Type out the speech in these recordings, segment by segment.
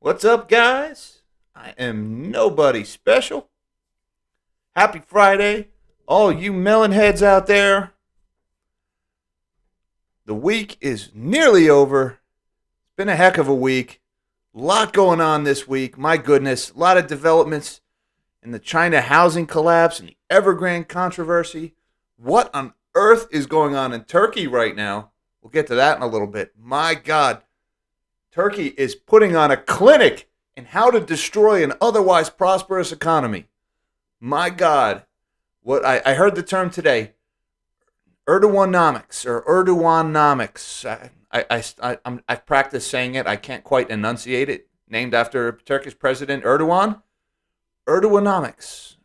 What's up, guys? I am nobody special. Happy Friday, all you melonheads out there. The week is nearly over. It's been a heck of a week. A lot going on this week. My goodness, a lot of developments in the China housing collapse and the Evergrande controversy. What on earth is going on in Turkey right now? We'll get to that in a little bit. My God, Turkey is putting on a clinic in how to destroy an otherwise prosperous economy. My God, what I heard the term today, Erdoganomics or Erdoganomics. I've practiced saying it. I can't quite enunciate it. Named after Turkish President Erdogan. Erdoganomics.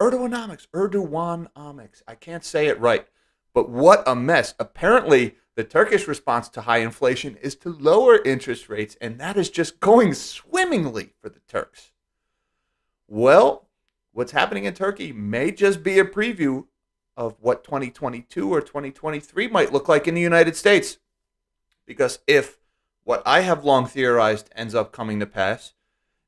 Erdoganomics. I can't say it right. But what a mess. Apparently, the Turkish response to high inflation is to lower interest rates, and that is just going swimmingly for the Turks. Well, what's happening in Turkey may just be a preview of what 2022 or 2023 might look like in the United States. Because if what I have long theorized ends up coming to pass,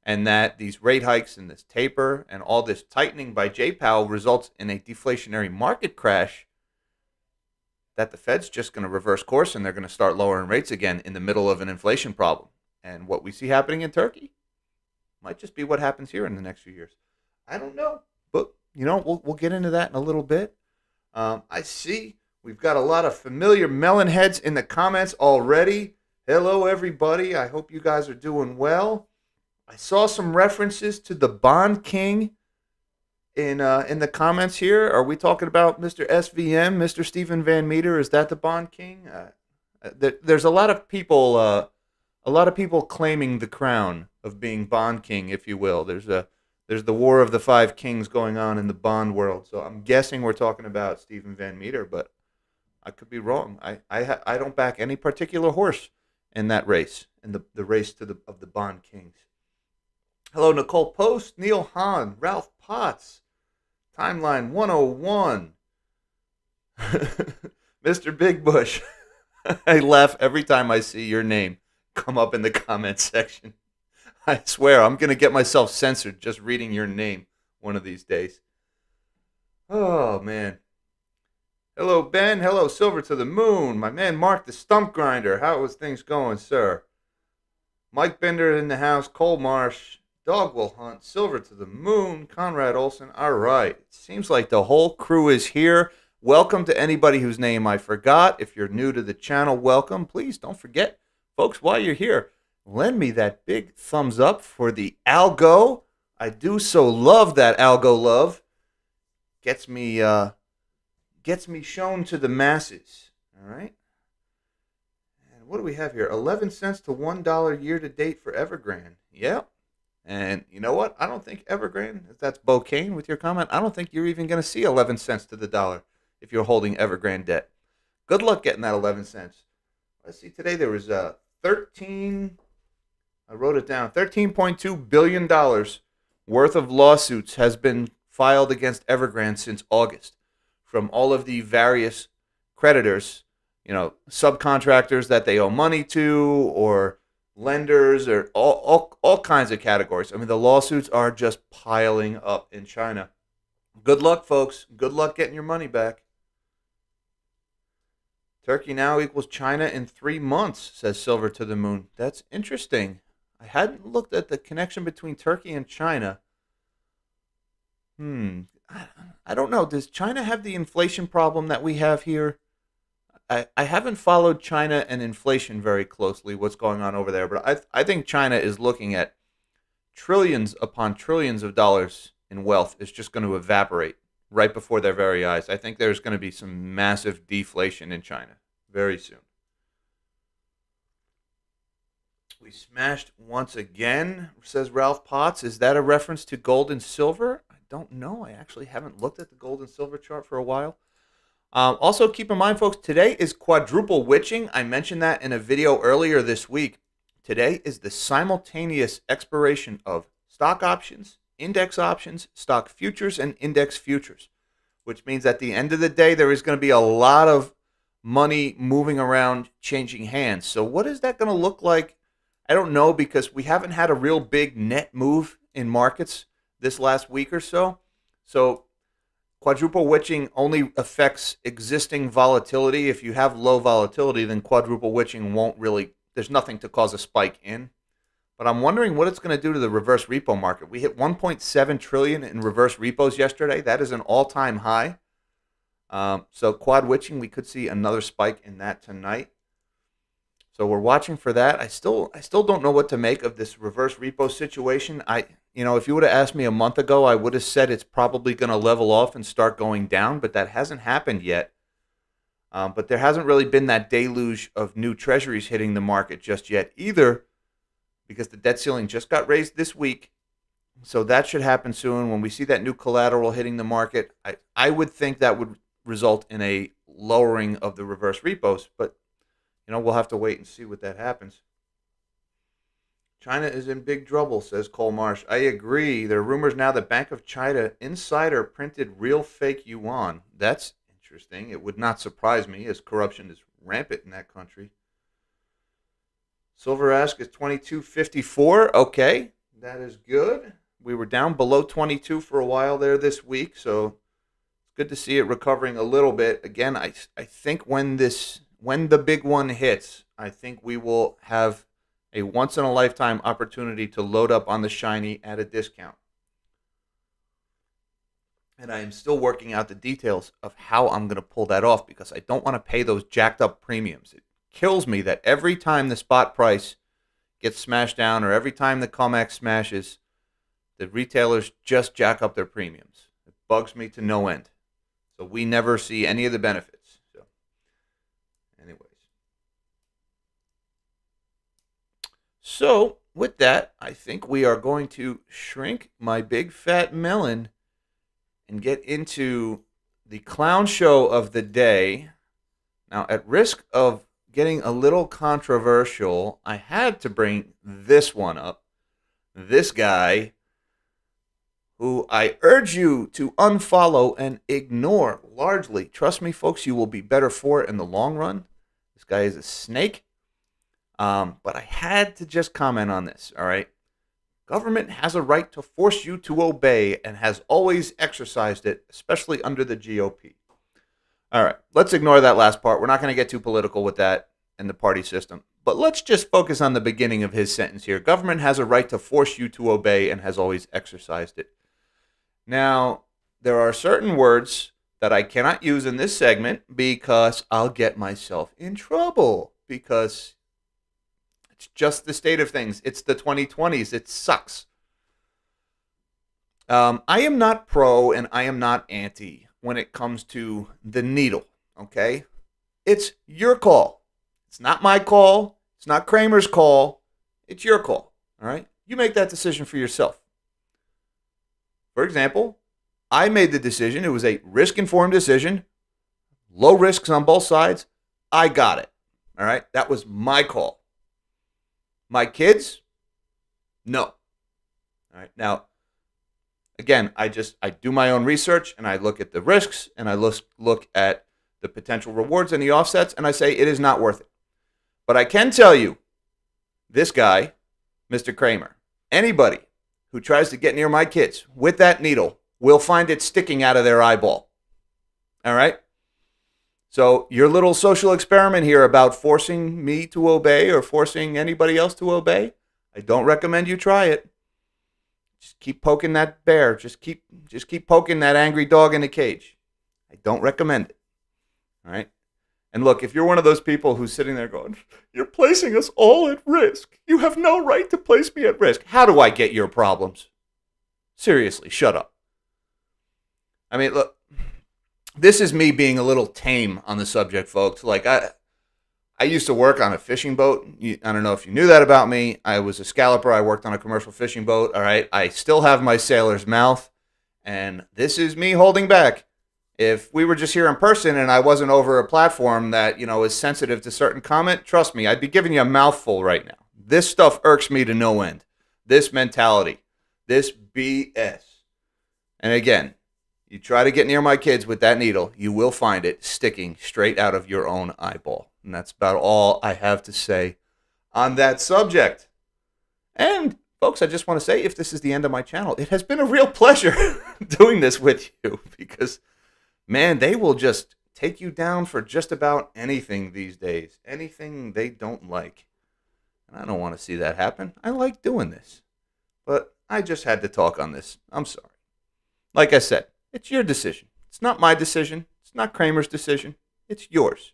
and that these rate hikes and this taper and all this tightening by J. Powell results in a deflationary market crash, that the Fed's just going to reverse course and they're going to start lowering rates again in the middle of an inflation problem. And what we see happening in Turkey might just be what happens here in the next few years. I don't know, but we'll get into that in a little bit. I see we've got a lot of familiar melon heads in the comments already. Hello, everybody. I hope you guys are doing well. I saw some references to the Bond King in the comments here. Are we talking about Mr. SVM, Mr. Stephen Van Meter? Is that the Bond King? There's a lot of people claiming the crown of being Bond King, if you will. There's the War of the Five Kings going on in the Bond world. So I'm guessing we're talking about Stephen Van Meter, but I could be wrong. I don't back any particular horse in that race, in the race of the Bond Kings. Hello, Nicole Post, Neil Hahn, Ralph Potts, Timeline 101, Mr. Big Bush. I laugh every time I see your name come up in the comment section. I swear I'm going to get myself censored just reading your name one of these days. Oh, man. Hello, Ben. Hello, Silver to the Moon. My man Mark the Stump Grinder. How is things going, sir? Mike Bender in the house. Cole Marsh. Dog Will Hunt, Silver to the Moon, Conrad Olson. All right. It seems like the whole crew is here. Welcome to anybody whose name I forgot. If you're new to the channel, welcome. Please don't forget, folks, while you're here, lend me that big thumbs up for the algo. I do so love that algo love. Gets me shown to the masses. All right. And what do we have here? 11 cents to $1 year to date for Evergrande. Yep. And you know what? I don't think Evergrande, if that's Bocane with your comment, I don't think you're even going to see 11 cents to the dollar if you're holding Evergrande debt. Good luck getting that 11 cents. Let's see, today there was I wrote it down, $13.2 billion worth of lawsuits has been filed against Evergrande since August from all of the various creditors, subcontractors that they owe money to, or lenders, or all kinds of categories. I mean, the lawsuits are just piling up in China. Good luck, folks. Good luck getting your money back. Turkey now equals China in 3 months, says Silver to the Moon. That's interesting. I hadn't looked at the connection between Turkey and China. I don't know. Does China have the inflation problem that we have here? I haven't followed China and inflation very closely, what's going on over there, but I think China is looking at trillions upon trillions of dollars in wealth is just going to evaporate right before their very eyes. I think there's going to be some massive deflation in China very soon. We smashed once again, says Ralph Potts. Is that a reference to gold and silver? I don't know. I actually haven't looked at the gold and silver chart for a while. Also, keep in mind, folks, today is quadruple witching. I mentioned that in a video earlier this week. Today is the simultaneous expiration of stock options, index options, stock futures, and index futures, which means at the end of the day, there is going to be a lot of money moving around, changing hands. So what is that going to look like I don't know, because we haven't had a real big net move in markets this last week or so. So quadruple witching only affects existing volatility. If you have low volatility, then quadruple witching won't really, there's nothing to cause a spike in. But I'm wondering what it's going to do to the reverse repo market. We hit 1.7 trillion in reverse repos yesterday. That is an all-time high. So quad witching, we could see another spike in that tonight. So we're watching for that. I still don't know what to make of this reverse repo situation. If you would have asked me a month ago, I would have said it's probably going to level off and start going down, but that hasn't happened yet. But there hasn't really been that deluge of new treasuries hitting the market just yet either, because the debt ceiling just got raised this week. So that should happen soon. When we see that new collateral hitting the market, I would think that would result in a lowering of the reverse repos, but we'll have to wait and see what that happens. China is in big trouble, says Cole Marsh. I agree. There are rumors now that Bank of China insider printed real fake yuan. That's interesting. It would not surprise me, as corruption is rampant in that country. Silver ask is 22.54. Okay, that is good. We were down below 22 for a while there this week, so it's good to see it recovering a little bit. Again, I think when the big one hits, I think we will have a once-in-a-lifetime opportunity to load up on the shiny at a discount. And I am still working out the details of how I'm going to pull that off, because I don't want to pay those jacked up premiums. It kills me that every time the spot price gets smashed down, or every time the COMEX smashes, the retailers just jack up their premiums. It bugs me to no end. So we never see any of the benefits. So, anyways. So, with that, I think we are going to shrink my big fat melon and get into the clown show of the day. Now, at risk of getting a little controversial, I had to bring this one up. This guy, who I urge you to unfollow and ignore largely. Trust me, folks, you will be better for it in the long run. This guy is a snake. But I had to just comment on this, all right? Government has a right to force you to obey and has always exercised it, especially under the GOP. All right, let's ignore that last part. We're not going to get too political with that and the party system. But let's just focus on the beginning of his sentence here. Government has a right to force you to obey and has always exercised it. Now, there are certain words that I cannot use in this segment because I'll get myself in trouble, because it's just the state of things. It's the 2020s. It sucks. I am not pro and I am not anti when it comes to the needle, okay? It's your call. It's not my call. It's not Kramer's call. It's your call, all right? You make that decision for yourself. For example, I made the decision. It was a risk-informed decision. Low risks on both sides. I got it, all right? That was my call. My kids? No. All right. Now, again, I do my own research, and I look at the risks, and I look at the potential rewards and the offsets, and I say it is not worth it. But I can tell you, this guy, Mr. Kramer, anybody who tries to get near my kids with that needle will find it sticking out of their eyeball. All right? So your little social experiment here about forcing me to obey or forcing anybody else to obey, I don't recommend you try it. Just keep poking that bear. Just keep poking that angry dog in the cage. I don't recommend it. All right? And look, if you're one of those people who's sitting there going, you're placing us all at risk. You have no right to place me at risk. How do I get your problems? Seriously, shut up. I mean, look, this is me being a little tame on the subject, folks. Like, I used to work on a fishing boat. I don't know if you knew that about me. I was a scalloper. I worked on a commercial fishing boat. All right. I still have my sailor's mouth. And this is me holding back. If we were just here in person and I wasn't over a platform that, is sensitive to certain comment, trust me, I'd be giving you a mouthful right now. This stuff irks me to no end. This mentality. This BS. And again, you try to get near my kids with that needle, you will find it sticking straight out of your own eyeball. And that's about all I have to say on that subject. And folks, I just want to say, if this is the end of my channel, it has been a real pleasure doing this with you because, man, they will just take you down for just about anything these days, anything they don't like. And I don't want to see that happen. I like doing this, but I just had to talk on this. I'm sorry. Like I said, it's your decision. It's not my decision. It's not Kramer's decision. It's yours.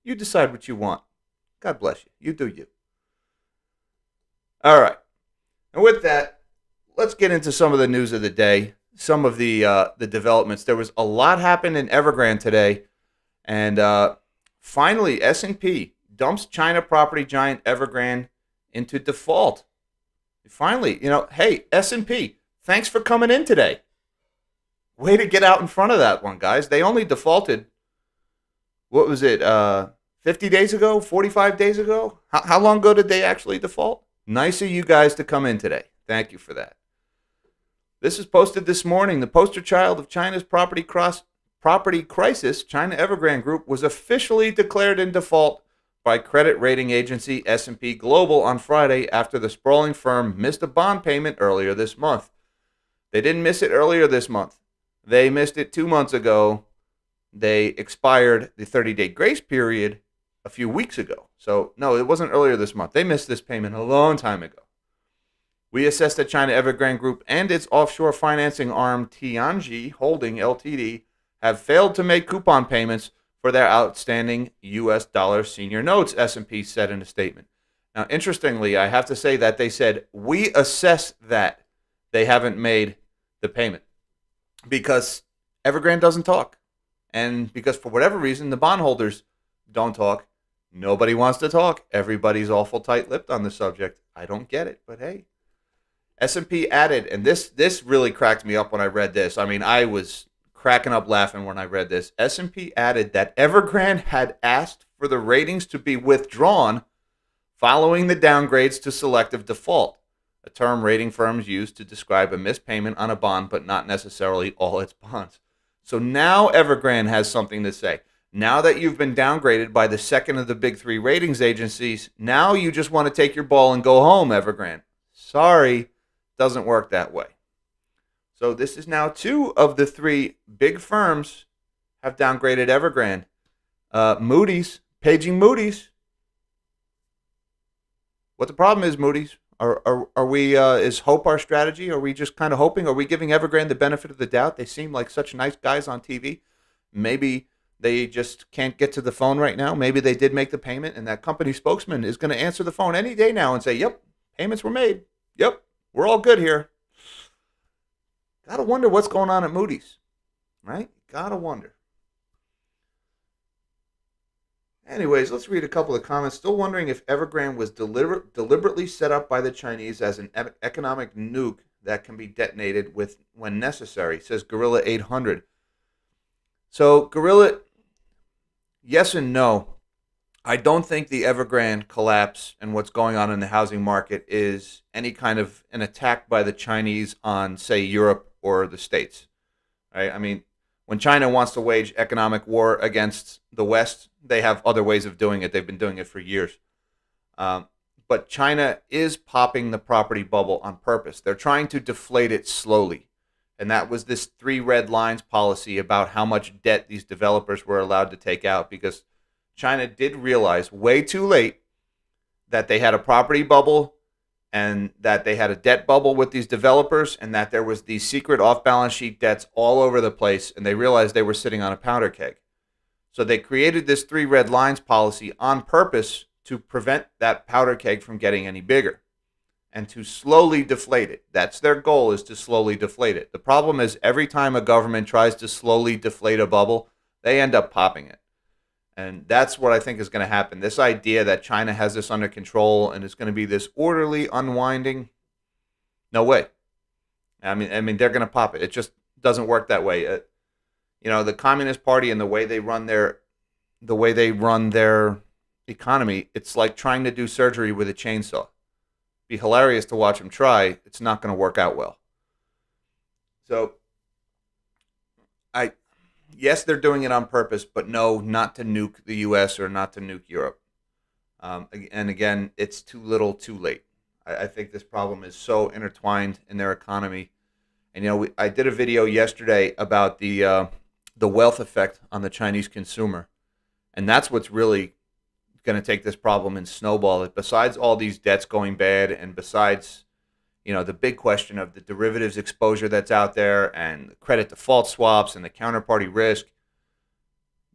You decide what you want. God bless you. You do you. All right. And with that, let's get into some of the news of the day, some of the developments. There was a lot happened in Evergrande today, and finally, S&P dumps China property giant Evergrande into default. Finally, hey, S&P, thanks for coming in today. Way to get out in front of that one, guys. They only defaulted, what was it, 50 days ago, 45 days ago? How long ago did they actually default? Nice of you guys to come in today. Thank you for that. This is posted this morning. The poster child of China's property crisis, China Evergrande Group, was officially declared in default by credit rating agency S&P Global on Friday after the sprawling firm missed a bond payment earlier this month. They didn't miss it earlier this month. They missed it 2 months ago. They expired the 30-day grace period a few weeks ago. So, no, it wasn't earlier this month. They missed this payment a long time ago. We assessed that China Evergrande Group and its offshore financing arm Tianji Holding Ltd. have failed to make coupon payments for their outstanding U.S. dollar senior notes, S&P said in a statement. Now, interestingly, I have to say that they said, we assess that they haven't made the payment because Evergrande doesn't talk. And because for whatever reason, the bondholders don't talk. Nobody wants to talk. Everybody's awful tight-lipped on the subject. I don't get it, but hey. S&P added, and this really cracked me up when I read this. I mean, I was cracking up laughing when I read this. S&P added that Evergrande had asked for the ratings to be withdrawn following the downgrades to selective default, a term rating firms use to describe a missed payment on a bond, but not necessarily all its bonds. So now Evergrande has something to say. Now that you've been downgraded by the second of the big three ratings agencies, now you just want to take your ball and go home, Evergrande. Sorry, doesn't work that way. So this is now 2 of the 3 big firms have downgraded Evergrande. Moody's, paging Moody's. What the problem is, Moody's? Are we? Is hope our strategy? Are we just kind of hoping? Are we giving Evergrande the benefit of the doubt? They seem like such nice guys on TV. Maybe they just can't get to the phone right now. Maybe they did make the payment, and that company spokesman is going to answer the phone any day now and say, "Yep, payments were made. Yep, we're all good here." Gotta wonder what's going on at Moody's, right? Gotta wonder. Anyways, let's read a couple of comments. Still wondering if Evergrande was deliberately set up by the Chinese as an economic nuke that can be detonated with when necessary, says Gorilla 800. So, Gorilla, yes and no. I don't think the Evergrande collapse and what's going on in the housing market is any kind of an attack by the Chinese on, say, Europe or the States. Right? I mean, when China wants to wage economic war against the West, they have other ways of doing it. They've been doing it for years. But China is popping the property bubble on purpose. They're trying to deflate it slowly. And that was this 3 red lines policy about how much debt these developers were allowed to take out, because China did realize way too late that they had a property bubble and that they had a debt bubble with these developers, and that there was these secret off-balance sheet debts all over the place, and they realized they were sitting on a powder keg. So they created this 3 red lines policy on purpose to prevent that powder keg from getting any bigger and to slowly deflate it. That's their goal, is to slowly deflate it. The problem is every time a government tries to slowly deflate a bubble, they end up popping it. And that's what I think is going to happen. This idea that China has this under control and it's going to be this orderly unwinding, no way. I mean, they're going to pop it. It just doesn't work that way. The Communist Party and the way they run their economy, it's like trying to do surgery with a chainsaw. Be hilarious to watch them try. It's not going to work out well. So, yes, they're doing it on purpose, but no, not to nuke the U.S. or not to nuke Europe. And again, it's too little, too late. I think this problem is so intertwined in their economy. And I did a video yesterday about the wealth effect on the Chinese consumer, and that's what's really going to take this problem and snowball it. Besides all these debts going bad, and besides the big question of the derivatives exposure that's out there, and the credit default swaps, and the counterparty risk,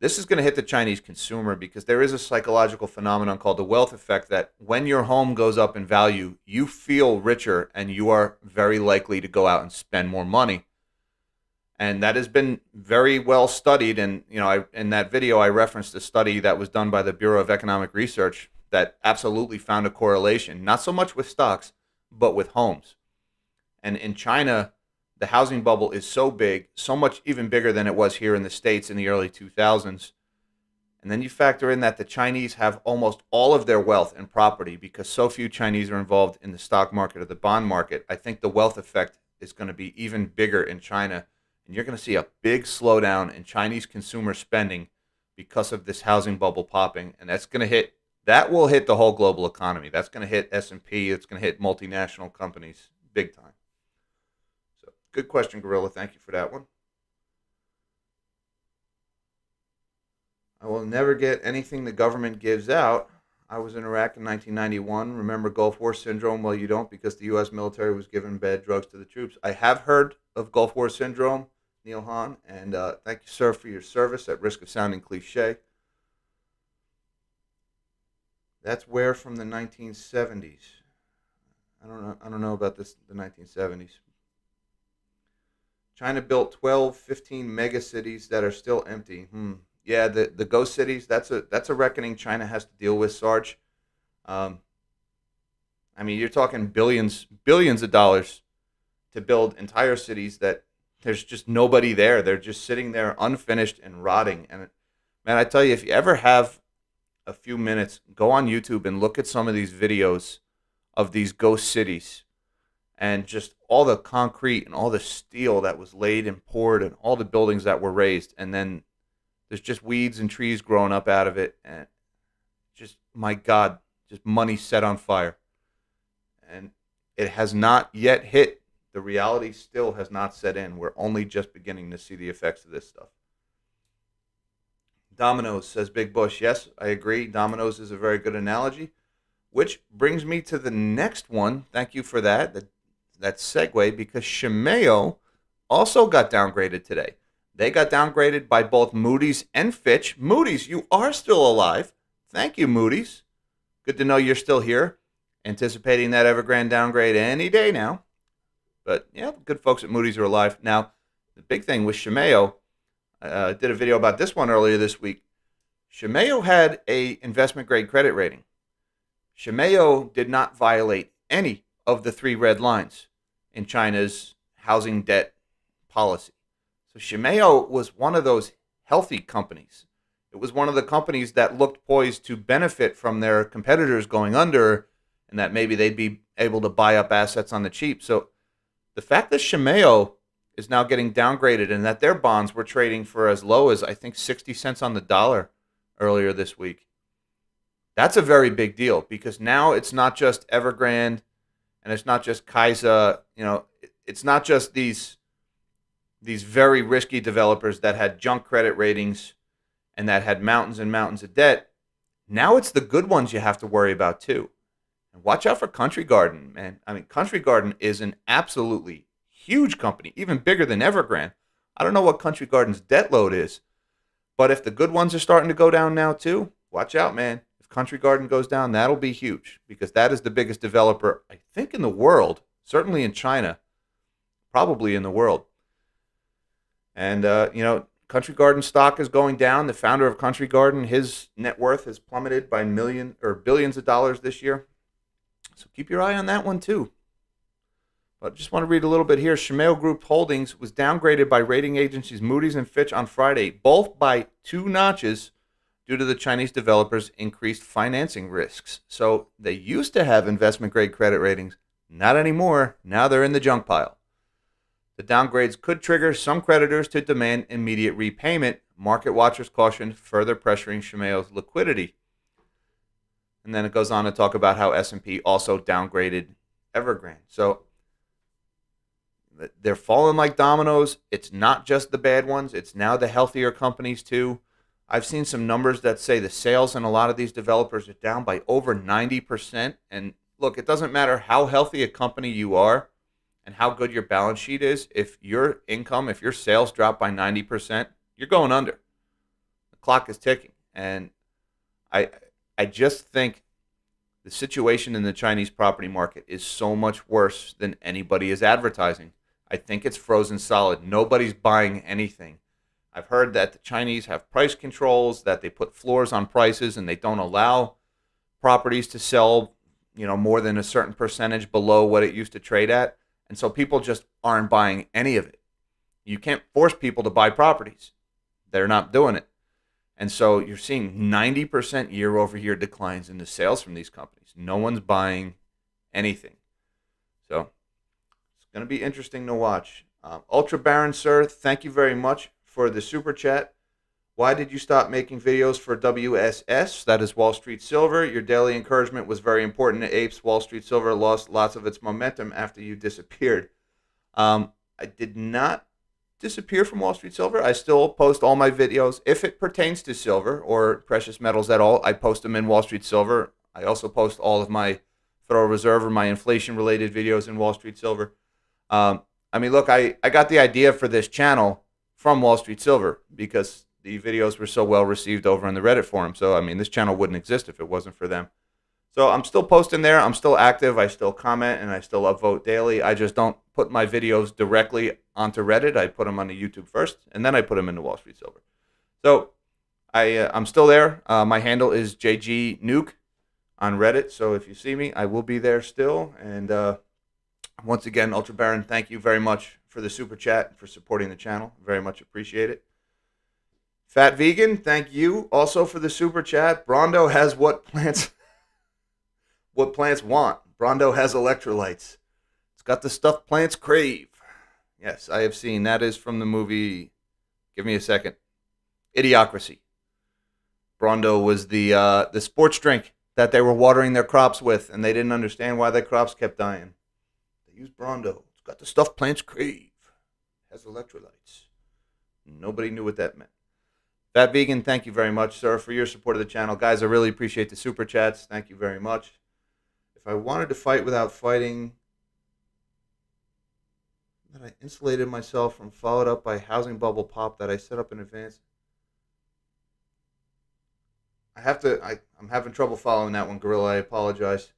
this is going to hit the Chinese consumer because there is a psychological phenomenon called the wealth effect that when your home goes up in value, you feel richer and you are very likely to go out and spend more money. And that has been very well studied. And, in that video, I referenced a study that was done by the Bureau of Economic Research that absolutely found a correlation, not so much with stocks, but with homes. And in China, the housing bubble is so big, so much even bigger than it was here in the States in the early 2000s. And then you factor in that the Chinese have almost all of their wealth in property because so few Chinese are involved in the stock market or the bond market. I think the wealth effect is going to be even bigger in China. And you're going to see a big slowdown in Chinese consumer spending because of this housing bubble popping. And that will hit the whole global economy. That's going to hit S&P. It's going to hit multinational companies big time. Good question, Gorilla. Thank you for that one. I will never get anything the government gives out. I was in Iraq in 1991. Remember Gulf War syndrome? Well, you don't because the U.S. military was giving bad drugs to the troops. I have heard of Gulf War syndrome, Neil Hahn, and thank you, sir, for your service at risk of sounding cliche. That's where from the 1970s. I don't know about the 1970s. China built 12, 15 megacities that are still empty. Yeah, the ghost cities, that's a reckoning China has to deal with, Sarge. I mean, you're talking billions of dollars to build entire cities that there's just nobody there. They're just sitting there unfinished and rotting. And man, I tell you, if you ever have a few minutes, go on YouTube and look at some of these videos of these ghost cities. And just all the concrete and all the steel that was laid and poured and all the buildings that were raised. And then there's just weeds and trees growing up out of it. And just, my God, just money set on fire. And it has not yet hit. The reality still has not set in. We're only just beginning to see the effects of this stuff. Dominoes, says Big Bush. Yes, I agree. Dominoes is a very good analogy. Which brings me to the next one. Thank you for that. That segue, because Shimao also got downgraded today. They got downgraded by both Moody's and Fitch. Moody's, you are still alive. Thank you, Moody's. Good to know you're still here. Anticipating that Evergrande downgrade any day now. But yeah, good folks at Moody's are alive. Now, the big thing with Shimao, I did a video about this one earlier this week. Shimao had a investment grade credit rating. Shimao did not violate any of the 3 red lines in China's housing debt policy. So Shimao was one of those healthy companies. It was one of the companies that looked poised to benefit from their competitors going under and that maybe they'd be able to buy up assets on the cheap. So the fact that Shimao is now getting downgraded and that their bonds were trading for as low as, I think, 60 cents on the dollar earlier this week, that's a very big deal because now it's not just Evergrande and it's not just Kaisa, it's not just these very risky developers that had junk credit ratings and that had mountains and mountains of debt. Now it's the good ones you have to worry about too. And watch out for Country Garden, man. I mean, Country Garden is an absolutely huge company, even bigger than Evergrande. I don't know what Country Garden's debt load is, but if the good ones are starting to go down now too, watch out, man. Country Garden goes down, that'll be huge because that is the biggest developer, I think, in the world, certainly in China, probably in the world. And, Country Garden stock is going down. The founder of Country Garden, his net worth has plummeted by billions of dollars this year. So keep your eye on that one too. But just want to read a little bit here. Shimao Group Holdings was downgraded by rating agencies Moody's and Fitch on Friday, both by 2 notches, due to the Chinese developers' increased financing risks. So they used to have investment-grade credit ratings. Not anymore. Now they're in the junk pile. The downgrades could trigger some creditors to demand immediate repayment. Market watchers caution further pressuring Shimao's liquidity. And then it goes on to talk about how S&P also downgraded Evergrande. So they're falling like dominoes. It's not just the bad ones. It's now the healthier companies too. I've seen some numbers that say the sales in a lot of these developers are down by over 90%. And look, it doesn't matter how healthy a company you are and how good your balance sheet is. If your income, if your sales drop by 90%, you're going under. The clock is ticking. And I just think the situation in the Chinese property market is so much worse than anybody is advertising. I think it's frozen solid. Nobody's buying anything. I've heard that the Chinese have price controls, that they put floors on prices, and they don't allow properties to sell, more than a certain percentage below what it used to trade at. And so people just aren't buying any of it. You can't force people to buy properties. They're not doing it. And so you're seeing 90% year-over-year declines in the sales from these companies. No one's buying anything. So it's going to be interesting to watch. Ultra Baron, sir, thank you very much for the super chat. Why did you stop making videos for WSS? That is Wall Street Silver. Your daily encouragement was very important to apes. Wall Street Silver lost lots of its momentum after you disappeared. I did not disappear from Wall Street Silver. I still post all my videos. If it pertains to silver or precious metals at all, I post them in Wall Street Silver. I also post all of my Federal Reserve or my inflation-related videos in Wall Street Silver. Look, I got the idea for this channel from Wall Street Silver because the videos were so well received over on the Reddit forum. So, this channel wouldn't exist if it wasn't for them. So I'm still posting there. I'm still active. I still comment and I still upvote daily. I just don't put my videos directly onto Reddit. I put them on the YouTube first, and then I put them into Wall Street Silver. So I'm still there. My handle is JG Nuke on Reddit. So if you see me, I will be there still. And once again, Ultra Baron, thank you very much for the super chat, for supporting the channel. Very much appreciate it. Fat Vegan, thank you also for the super chat. Brondo has what plants want. Brondo has electrolytes. It's got the stuff plants crave. Yes, I have seen. That is from the movie, give me a second, Idiocracy. Brondo was the sports drink that they were watering their crops with, and they didn't understand why their crops kept dying. They used Brondo. It's got the stuff plants crave. It has electrolytes. Nobody knew what that meant. Fat Vegan, thank you very much, sir, for your support of the channel. Guys, I really appreciate the super chats. Thank you very much. If I wanted to fight without fighting, that I insulated myself from, followed up by housing bubble pop that I set up in advance. I'm having trouble following that one, Gorilla. I apologize.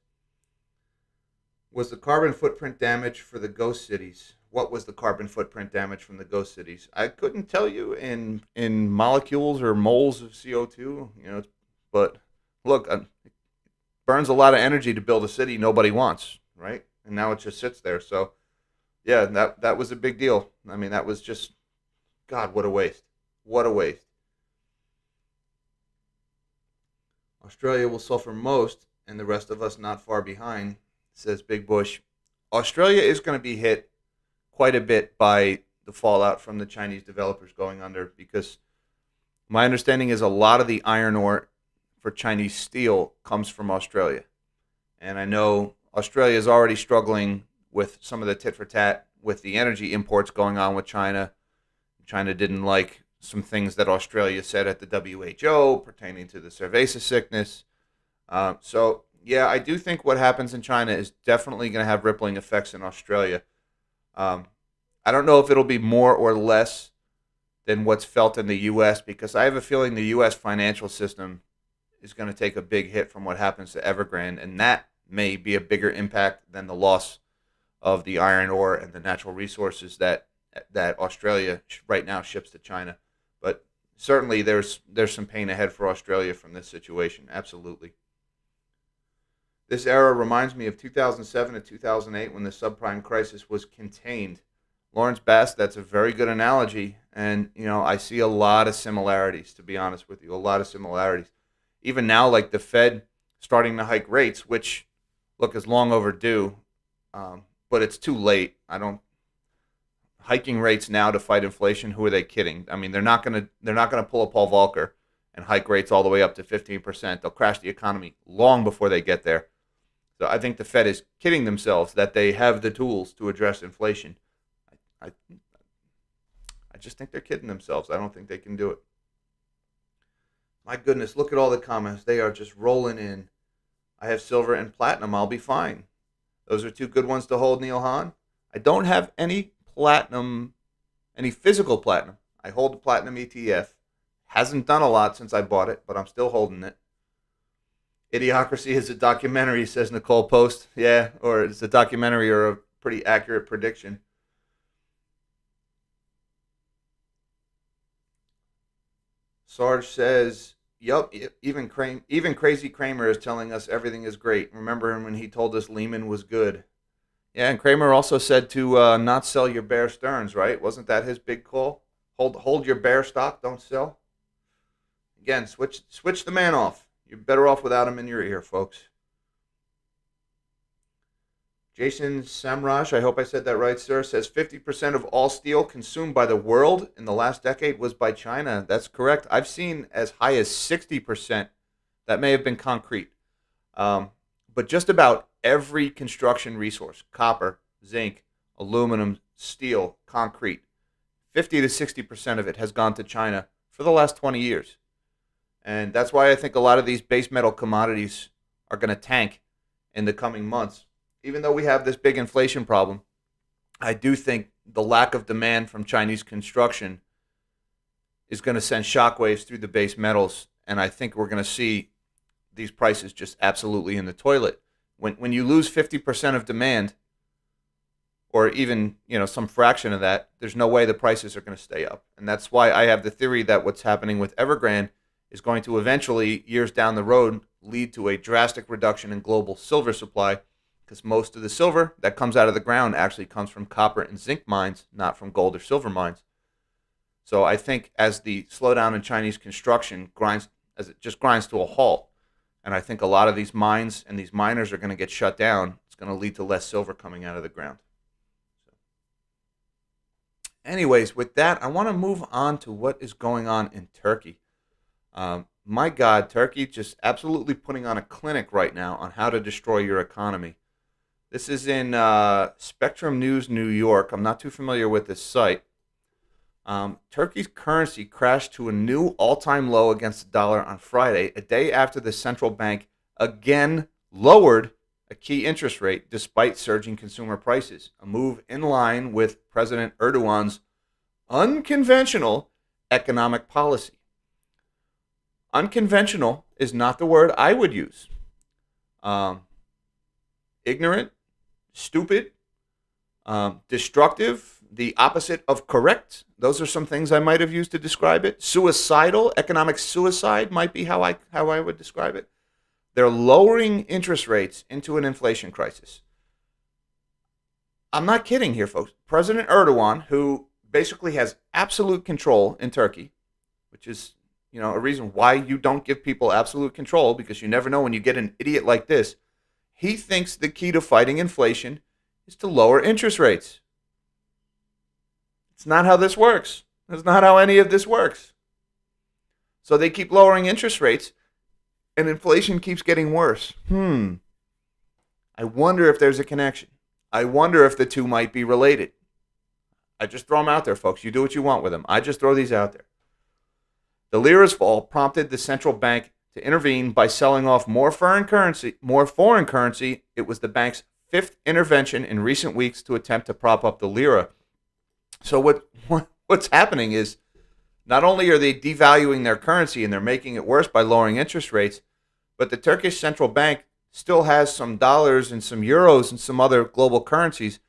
Was the carbon footprint damage for the ghost cities? What was the carbon footprint damage from the ghost cities? I couldn't tell you in molecules or moles of CO2, but look, it burns a lot of energy to build a city nobody wants, right? And now it just sits there. So, yeah, that was a big deal. That was just, God, what a waste. What a waste. Australia will suffer most, and the rest of us not far behind, says Big Bush. Australia is going to be hit quite a bit by the fallout from the Chinese developers going under, because my understanding is a lot of the iron ore for Chinese steel comes from Australia. And I know Australia is already struggling with some of the tit for tat with the energy imports going on with China. China didn't like some things that Australia said at the WHO pertaining to the cerveza sickness. So, yeah, I do think what happens in China is definitely going to have rippling effects in Australia. I don't know if it'll be more or less than what's felt in the U.S., because I have a feeling the U.S. financial system is going to take a big hit from what happens to Evergrande, and that may be a bigger impact than the loss of the iron ore and the natural resources that Australia right now ships to China. But certainly there's some pain ahead for Australia from this situation, absolutely. This era reminds me of 2007 to 2008 when the subprime crisis was contained. Lawrence Bass, that's a very good analogy. And, I see a lot of similarities, to be honest with you, a lot of similarities. Even now, like the Fed starting to hike rates, which, look, is long overdue, but it's too late. Hiking rates now to fight inflation, who are they kidding? They're not going to pull a Paul Volcker and hike rates all the way up to 15%. They'll crash the economy long before they get there. So I think the Fed is kidding themselves that they have the tools to address inflation. I, I just think they're kidding themselves. I don't think they can do it. My goodness, look at all the comments. They are just rolling in. I have silver and platinum. I'll be fine. Those are two good ones to hold, Neil Hahn. I don't have any platinum, any physical platinum. I hold the platinum ETF. Hasn't done a lot since I bought it, but I'm still holding it. Idiocracy is a documentary, says Nicole Post. Yeah, or it's a documentary or a pretty accurate prediction. Sarge says, yup, even Crazy Kramer is telling us everything is great. Remember him when he told us Lehman was good. Yeah, and Kramer also said to not sell your Bear Stearns, right? Wasn't that his big call? Hold your Bear stock, don't sell. Again, switch the man off. You're better off without him in your ear, folks. Jason Samraj, I hope I said that right, sir, says 50% of all steel consumed by the world in the last decade was by China. That's correct. I've seen as high as 60%. That may have been concrete. But just about every construction resource, copper, zinc, aluminum, steel, concrete, 50 to 60% of it has gone to China for the last 20 years. And that's why I think a lot of these base metal commodities are going to tank in the coming months. Even though we have this big inflation problem, I do think the lack of demand from Chinese construction is going to send shockwaves through the base metals. And I think we're going to see these prices just absolutely in the toilet. When you lose 50% of demand, or even some fraction of that, there's no way the prices are going to stay up. And that's why I have the theory that what's happening with Evergrande is going to eventually, years down the road, lead to a drastic reduction in global silver supply, because most of the silver that comes out of the ground actually comes from copper and zinc mines, not from gold or silver mines. So I think as the slowdown in Chinese construction grinds to a halt, and I think a lot of these mines and these miners are going to get shut down, it's going to lead to less silver coming out of the ground. Anyways, with that, I want to move on to what is going on in Turkey. My God, Turkey just absolutely putting on a clinic right now on how to destroy your economy. This is in Spectrum News, New York. I'm not too familiar with this site. Turkey's currency crashed to a new all-time low against the dollar on Friday, a day after the central bank again lowered a key interest rate despite surging consumer prices, a move in line with President Erdogan's unconventional economic policy. Unconventional is not the word I would use. Ignorant, stupid, destructive, the opposite of correct. Those are some things I might have used to describe it. Suicidal, economic suicide might be how I would describe it. They're lowering interest rates into an inflation crisis. I'm not kidding here, folks. President Erdogan, who basically has absolute control in Turkey, which is, a reason why you don't give people absolute control, because you never know when you get an idiot like this. He thinks the key to fighting inflation is to lower interest rates. It's not how this works. That's not how any of this works. So they keep lowering interest rates, and inflation keeps getting worse. I wonder if there's a connection. I wonder if the two might be related. I just throw them out there, folks. You do what you want with them. I just throw these out there. The lira's fall prompted the central bank to intervene by selling off more foreign currency. It was the bank's fifth intervention in recent weeks to attempt to prop up the lira. So what's happening is not only are they devaluing their currency and they're making it worse by lowering interest rates, but the Turkish central bank still has some dollars and some euros and some other global currencies,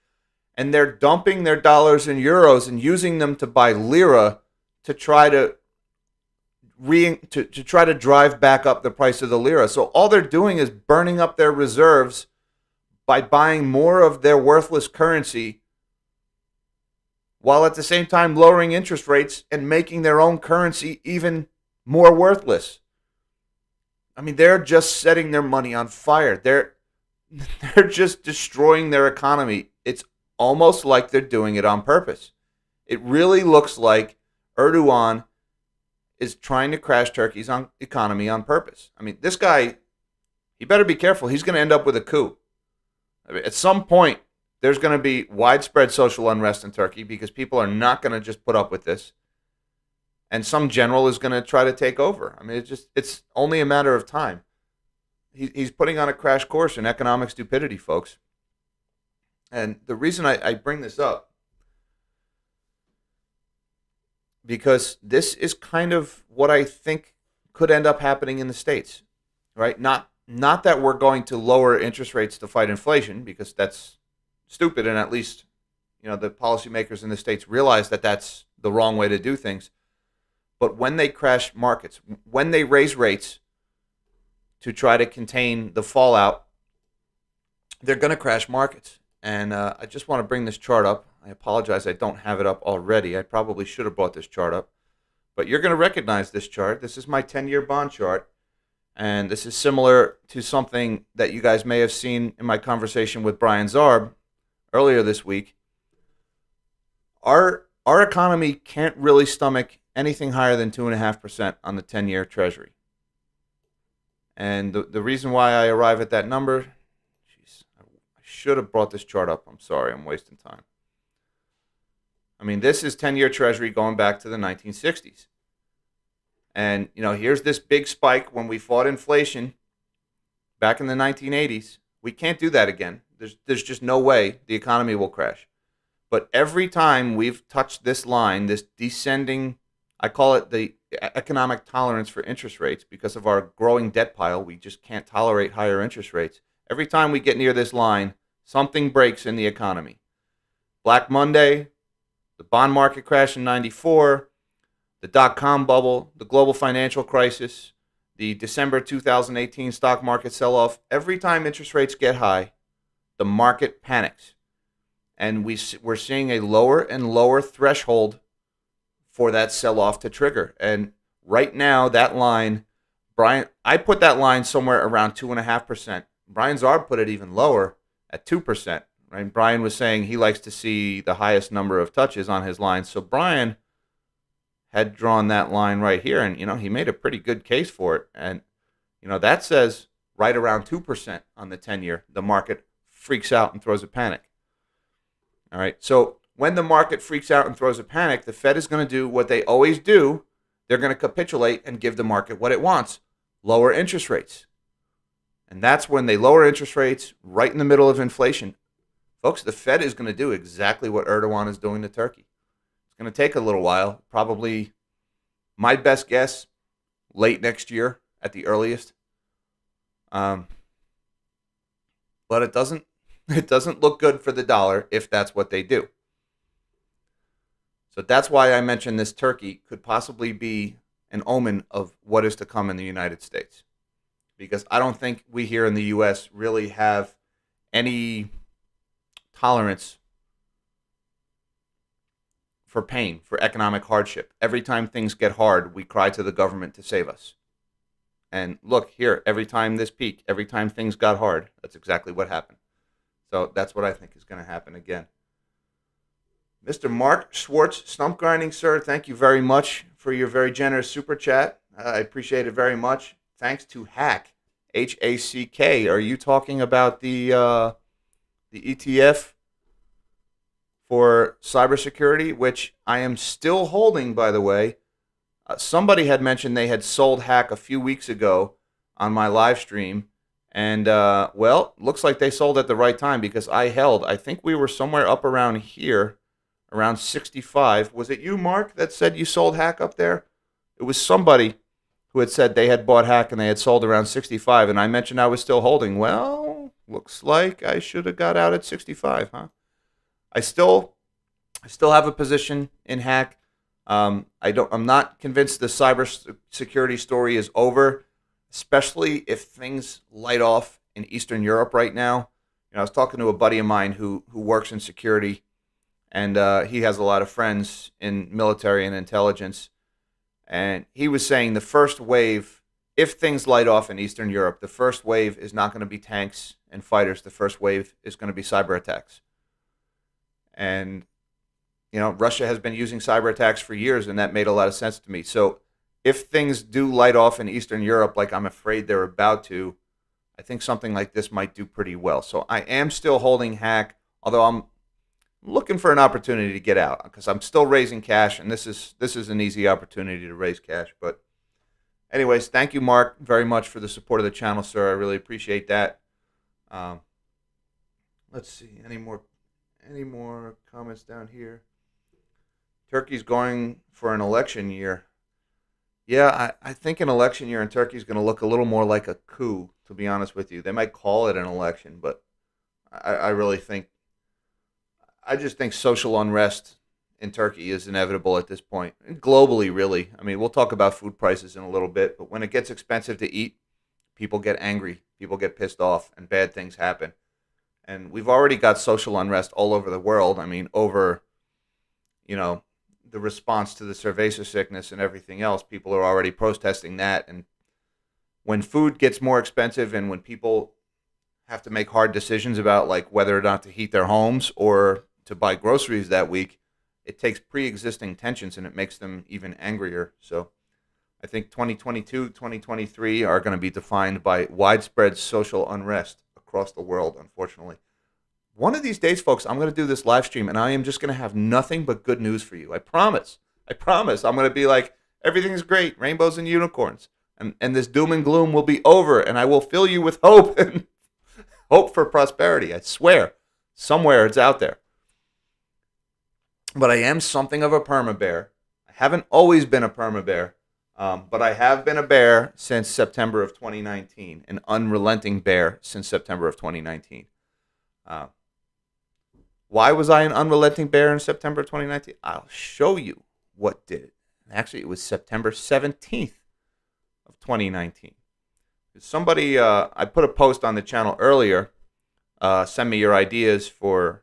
and they're dumping their dollars and euros and using them to buy lira to try to try to drive back up the price of the lira. So all they're doing is burning up their reserves by buying more of their worthless currency, while at the same time lowering interest rates and making their own currency even more worthless. I mean, they're just setting their money on fire. They're just destroying their economy. It's almost like they're doing it on purpose. It really looks like Erdogan is trying to crash Turkey's economy on purpose. I mean, this guy, he better be careful. He's going to end up with a coup. I mean, at some point, there's going to be widespread social unrest in Turkey because people are not going to just put up with this. And some general is going to try to take over. I mean, it's only a matter of time. He's putting on a crash course in economic stupidity, folks. And the reason I bring this up, because this is kind of what I think could end up happening in the States, right? Not that we're going to lower interest rates to fight inflation, because that's stupid, and at least, the policymakers in the States realize that that's the wrong way to do things. But when they crash markets, when they raise rates to try to contain the fallout, they're going to crash markets. And I just want to bring this chart up. I apologize, I don't have it up already. I probably should have brought this chart up. But you're going to recognize this chart. This is my 10-year bond chart. And this is similar to something that you guys may have seen in my conversation with Brian Zarb earlier this week. Our economy can't really stomach anything higher than 2.5% on the 10-year Treasury. And the reason why I arrive at that number, I should have brought this chart up. I'm sorry, I'm wasting time. I mean, this is 10-year Treasury going back to the 1960s. And, here's this big spike when we fought inflation back in the 1980s. We can't do that again. There's just no way the economy will crash. But every time we've touched this line, this descending, I call it the economic tolerance for interest rates, because of our growing debt pile, we just can't tolerate higher interest rates. Every time we get near this line, something breaks in the economy. Black Monday, the bond market crash in 94, the dot-com bubble, the global financial crisis, the December 2018 stock market sell-off. Every time interest rates get high, the market panics. And we're seeing a lower and lower threshold for that sell-off to trigger. And right now, that line, I put that line somewhere around 2.5%. Brian Zarb put it even lower at 2%. Right? Brian was saying he likes to see the highest number of touches on his line. So Brian had drawn that line right here, and he made a pretty good case for it. And that says right around 2% on the 10-year. The market freaks out and throws a panic. All right. So when the market freaks out and throws a panic, the Fed is going to do what they always do. They're going to capitulate and give the market what it wants: lower interest rates. And that's when they lower interest rates right in the middle of inflation. Folks, the Fed is going to do exactly what Erdogan is doing to Turkey. It's going to take a little while, probably, my best guess, late next year at the earliest. But it doesn't look good for the dollar if that's what they do. So that's why I mentioned this Turkey could possibly be an omen of what is to come in the United States. Because I don't think we here in the U.S. really have any tolerance for pain, for economic hardship. Every time things get hard, we cry to the government to save us. And look here, every time this peak, every time things got hard, that's exactly what happened. So that's what I think is going to happen again. Mr. Mark Schwartz, stump grinding, sir, thank you very much for your very generous super chat. I appreciate it very much. Thanks to Hack, H-A-C-K. Are you talking about the ETF for cybersecurity, which I am still holding, by the way? Somebody had mentioned they had sold Hack a few weeks ago on my live stream. And, looks like they sold at the right time, because I think we were somewhere up around here, around 65. Was it you, Mark, that said you sold Hack up there? It was somebody who had said they had bought Hack and they had sold around 65, and I mentioned I was still holding. Well, looks like I should have got out at 65, huh? I still have a position in Hack. I'm not convinced the cybersecurity story is over, especially if things light off in Eastern Europe right now. I was talking to a buddy of mine who works in security, and he has a lot of friends in military and intelligence. And he was saying the first wave, if things light off in Eastern Europe, the first wave is not going to be tanks and fighters. The first wave is going to be cyber attacks. And, Russia has been using cyber attacks for years, and that made a lot of sense to me. So if things do light off in Eastern Europe, like I'm afraid they're about to, I think something like this might do pretty well. So I am still holding Hack, although I'm looking for an opportunity to get out because I'm still raising cash, and this is an easy opportunity to raise cash. But anyways, thank you, Mark, very much for the support of the channel, sir. I really appreciate that. Um, let's see, any more comments down here? Turkey's going for an election year. Yeah, I think an election year in Turkey is going to look a little more like a coup, to be honest with you. They might call it an election, but I really think, I just think social unrest in Turkey is inevitable at this point. And globally, really. I mean, we'll talk about food prices in a little bit, but when it gets expensive to eat, people get angry, people get pissed off, and bad things happen. And we've already got social unrest all over the world. I mean, over, you know, the response to the cerveza sickness and everything else, people are already protesting that. And when food gets more expensive and when people have to make hard decisions about like whether or not to heat their homes or to buy groceries that week, it takes pre-existing tensions and it makes them even angrier. So I think 2022, 2023 are going to be defined by widespread social unrest across the world, unfortunately. One of these days, folks, I'm going to do this live stream, and I am just going to have nothing but good news for you. I promise. I promise. I'm going to be like, everything's great, rainbows and unicorns, and this doom and gloom will be over, and I will fill you with hope and hope for prosperity. I swear. Somewhere it's out there. But I am something of a perma-bear. I haven't always been a perma-bear, but I have been a bear since September of 2019, an unrelenting bear since September of 2019. Why was I an unrelenting bear in September of 2019? I'll show you what did it. Actually, it was September 17th of 2019. Somebody, I put a post on the channel earlier, send me your ideas for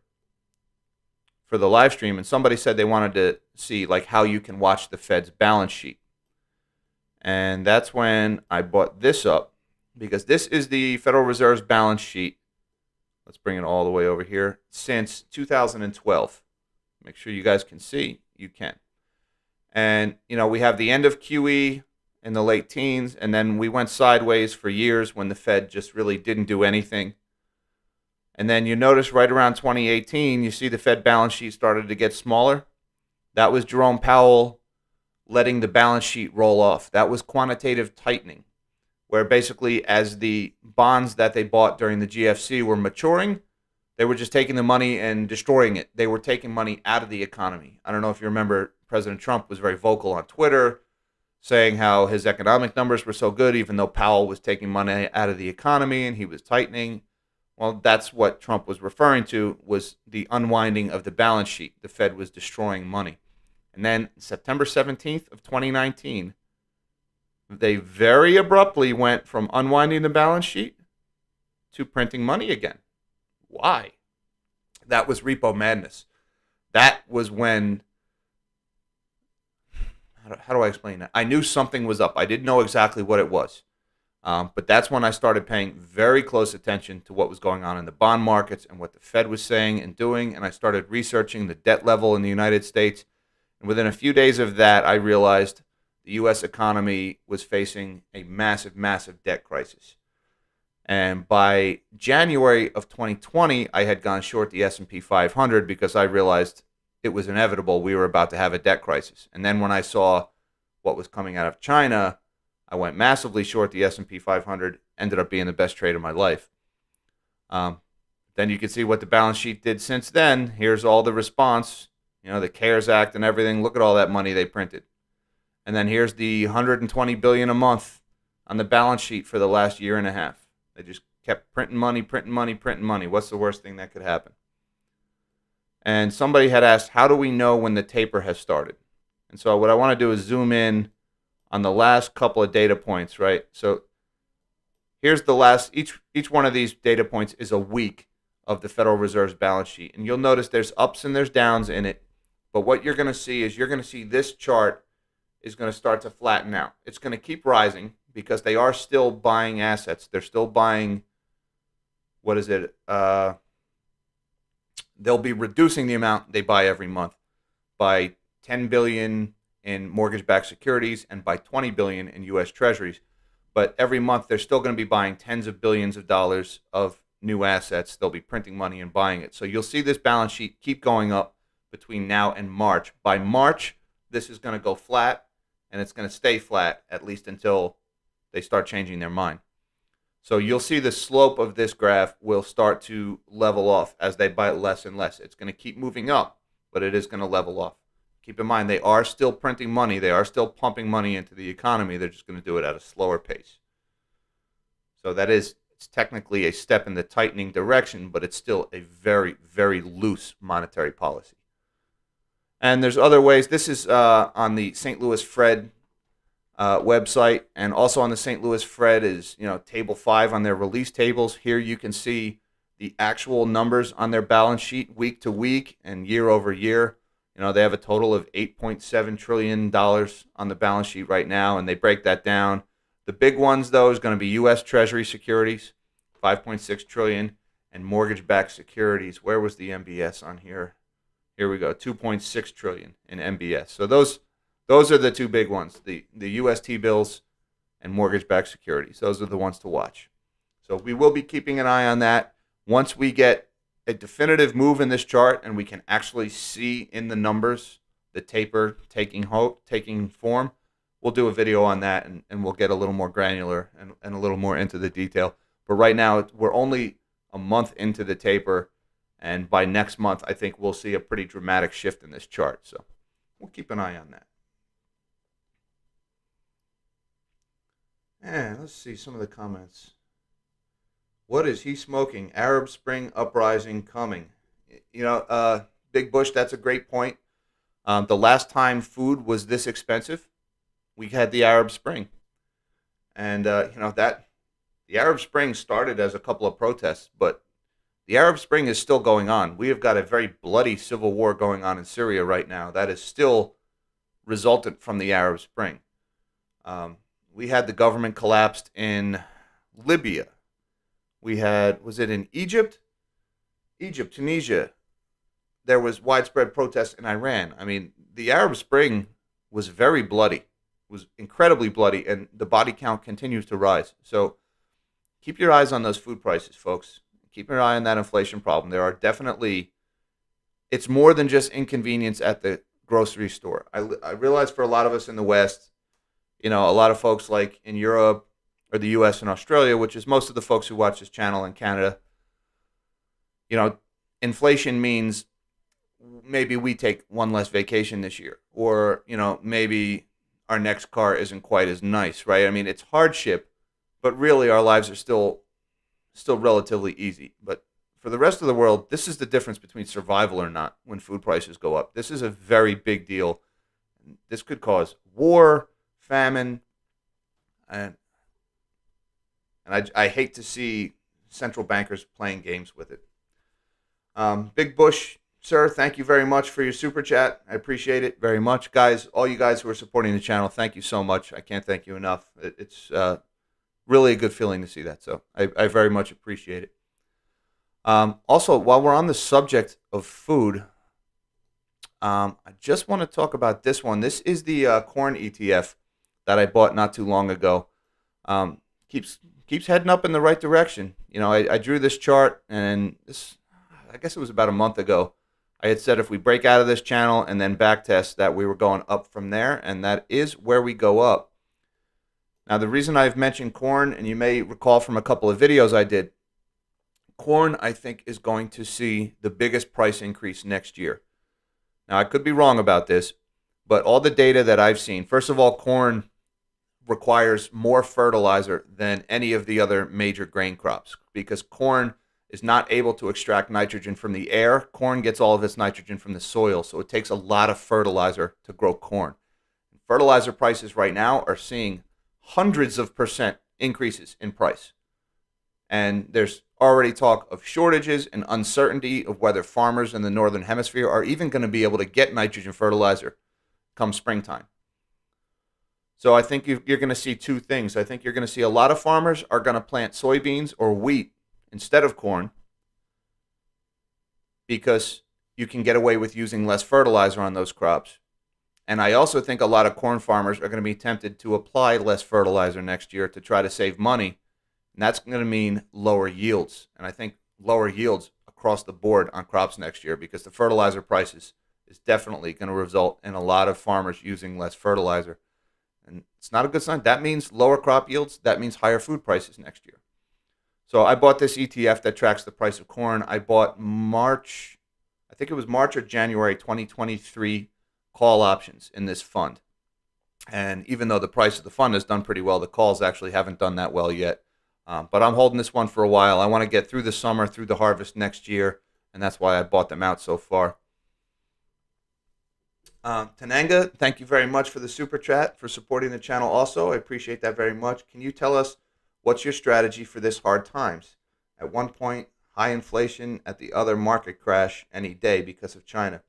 the live stream, and somebody said they wanted to see like how you can watch the Fed's balance sheet. And that's when I brought this up, because this is the Federal Reserve's balance sheet. Let's bring it all the way over here. Since 2012. Make sure you guys can see. You can. And, you know, we have the end of QE in the late teens, and then we went sideways for years when the Fed just really didn't do anything. And then you notice right around 2018, you see the Fed balance sheet started to get smaller. That was Jerome Powell letting the balance sheet roll off. That was quantitative tightening, where basically as the bonds that they bought during the GFC were maturing, they were just taking the money and destroying it. They were taking money out of the economy. I don't know if you remember, President Trump was very vocal on Twitter saying how his economic numbers were so good, even though Powell was taking money out of the economy and he was tightening. Well, that's what Trump was referring to, was the unwinding of the balance sheet. The Fed was destroying money. And then September 17th of 2019, they very abruptly went from unwinding the balance sheet to printing money again. Why? That was repo madness. That was when, how do I explain that? I knew something was up. I didn't know exactly what it was. But that's when I started paying very close attention to what was going on in the bond markets and what the Fed was saying and doing. And I started researching the debt level in the United States. And within a few days of that, I realized the U.S. economy was facing a massive, massive debt crisis. And by January of 2020, I had gone short the S&P 500 because I realized it was inevitable. We were about to have a debt crisis. And then when I saw what was coming out of China, I went massively short the S&P 500, ended up being the best trade of my life. Then you can see what the balance sheet did since then. Here's all the response, you know, the CARES Act and everything. Look at all that money they printed. And then here's the $120 billion a month on the balance sheet for the last year and a half. They just kept printing money, printing money, printing money. What's the worst thing that could happen? And somebody had asked, how do we know when the taper has started? And so what I want to do is zoom in on the last couple of data points, right? So here's the last, each one of these data points is a week of the Federal Reserve's balance sheet. And you'll notice there's ups and there's downs in it. But what you're going to see is you're going to see this chart is going to start to flatten out. It's going to keep rising because they are still buying assets. They're still buying, what is it? They'll be reducing the amount they buy every month by $10 billion in mortgage-backed securities and by $20 billion in U.S. Treasuries. But every month they're still going to be buying tens of billions of dollars of new assets. They'll be printing money and buying it. So you'll see this balance sheet keep going up between now and March. By March, this is going to go flat, and it's going to stay flat at least until they start changing their mind. So you'll see the slope of this graph will start to level off as they buy less and less. It's going to keep moving up, but it is going to level off. Keep in mind, they are still printing money. They are still pumping money into the economy. They're just going to do it at a slower pace. So it's technically a step in the tightening direction, but it's still a very, very loose monetary policy. And there's other ways. This is on the St. Louis Fed website, and also on the St. Louis Fed is table 5 on their release tables. Here you can see the actual numbers on their balance sheet week to week and year over year. They have a total of $8.7 trillion on the balance sheet right now, and they break that down. The big ones, though, is going to be U.S. Treasury securities, $5.6 trillion, and mortgage-backed securities. Where was the MBS on here? Here we go, $2.6 trillion in MBS. So those are the two big ones, the U.S. T-bills and mortgage-backed securities. Those are the ones to watch. So we will be keeping an eye on that. Once we get a definitive move in this chart and we can actually see in the numbers the taper taking form, we'll do a video on that, and we'll get a little more granular and a little more into the detail. But right now, we're only a month into the taper, and by next month, I think we'll see a pretty dramatic shift in this chart. So we'll keep an eye on that. And let's see some of the comments. What is he smoking? Arab Spring uprising coming. Big Bush, that's a great point. The last time food was this expensive, we had the Arab Spring. And, the Arab Spring started as a couple of protests, but the Arab Spring is still going on. We have got a very bloody civil war going on in Syria right now that is still resultant from the Arab Spring. We had the government collapsed in Libya. Was it in Egypt? Tunisia. There was widespread protests in Iran. I mean, the Arab Spring was very bloody, was incredibly bloody, and the body count continues to rise. So keep your eyes on those food prices, folks. Keep your eye on that inflation problem. There are definitely, it's more than just inconvenience at the grocery store. I realize for a lot of us in the West, a lot of folks like in Europe, or the U.S. and Australia, which is most of the folks who watch this channel in Canada, inflation means maybe we take one less vacation this year, or, maybe our next car isn't quite as nice, right? I mean, it's hardship, but really our lives are still relatively easy. But for the rest of the world, this is the difference between survival or not when food prices go up. This is a very big deal. This could cause war, famine, and I hate to see central bankers playing games with it. Big Bush, sir, thank you very much for your super chat. I appreciate it very much. Guys, all you guys who are supporting the channel, thank you so much. I can't thank you enough. It's really a good feeling to see that, so I very much appreciate it. Also, while we're on the subject of food, I just want to talk about this one. This is the corn ETF that I bought not too long ago. Keeps heading up in the right direction. I drew this chart, and I guess it was about a month ago. I had said if we break out of this channel and then back test that we were going up from there, and that is where we go up. Now, the reason I've mentioned corn, and you may recall from a couple of videos I did, corn, I think, is going to see the biggest price increase next year. Now, I could be wrong about this, but all the data that I've seen, first of all, corn requires more fertilizer than any of the other major grain crops because corn is not able to extract nitrogen from the air. Corn gets all of its nitrogen from the soil, so it takes a lot of fertilizer to grow corn. Fertilizer prices right now are seeing hundreds of % increases in price. And there's already talk of shortages and uncertainty of whether farmers in the northern hemisphere are even going to be able to get nitrogen fertilizer come springtime. So I think you're going to see two things. I think you're going to see a lot of farmers are going to plant soybeans or wheat instead of corn because you can get away with using less fertilizer on those crops. And I also think a lot of corn farmers are going to be tempted to apply less fertilizer next year to try to save money. And that's going to mean lower yields. And I think lower yields across the board on crops next year, because the fertilizer prices is definitely going to result in a lot of farmers using less fertilizer. And it's not a good sign. That means lower crop yields. That means higher food prices next year. So I bought this ETF that tracks the price of corn. I bought I think it was March or January 2023 call options in this fund. And even though the price of the fund has done pretty well, the calls actually haven't done that well yet. But I'm holding this one for a while. I want to get through the summer, through the harvest next year, and that's why I bought them out so far. Tananga, thank you very much for the super chat, for supporting the channel also. I appreciate that very much. Can you tell us what's your strategy for this hard times? At one point, high inflation, at the other, market crash any day because of China.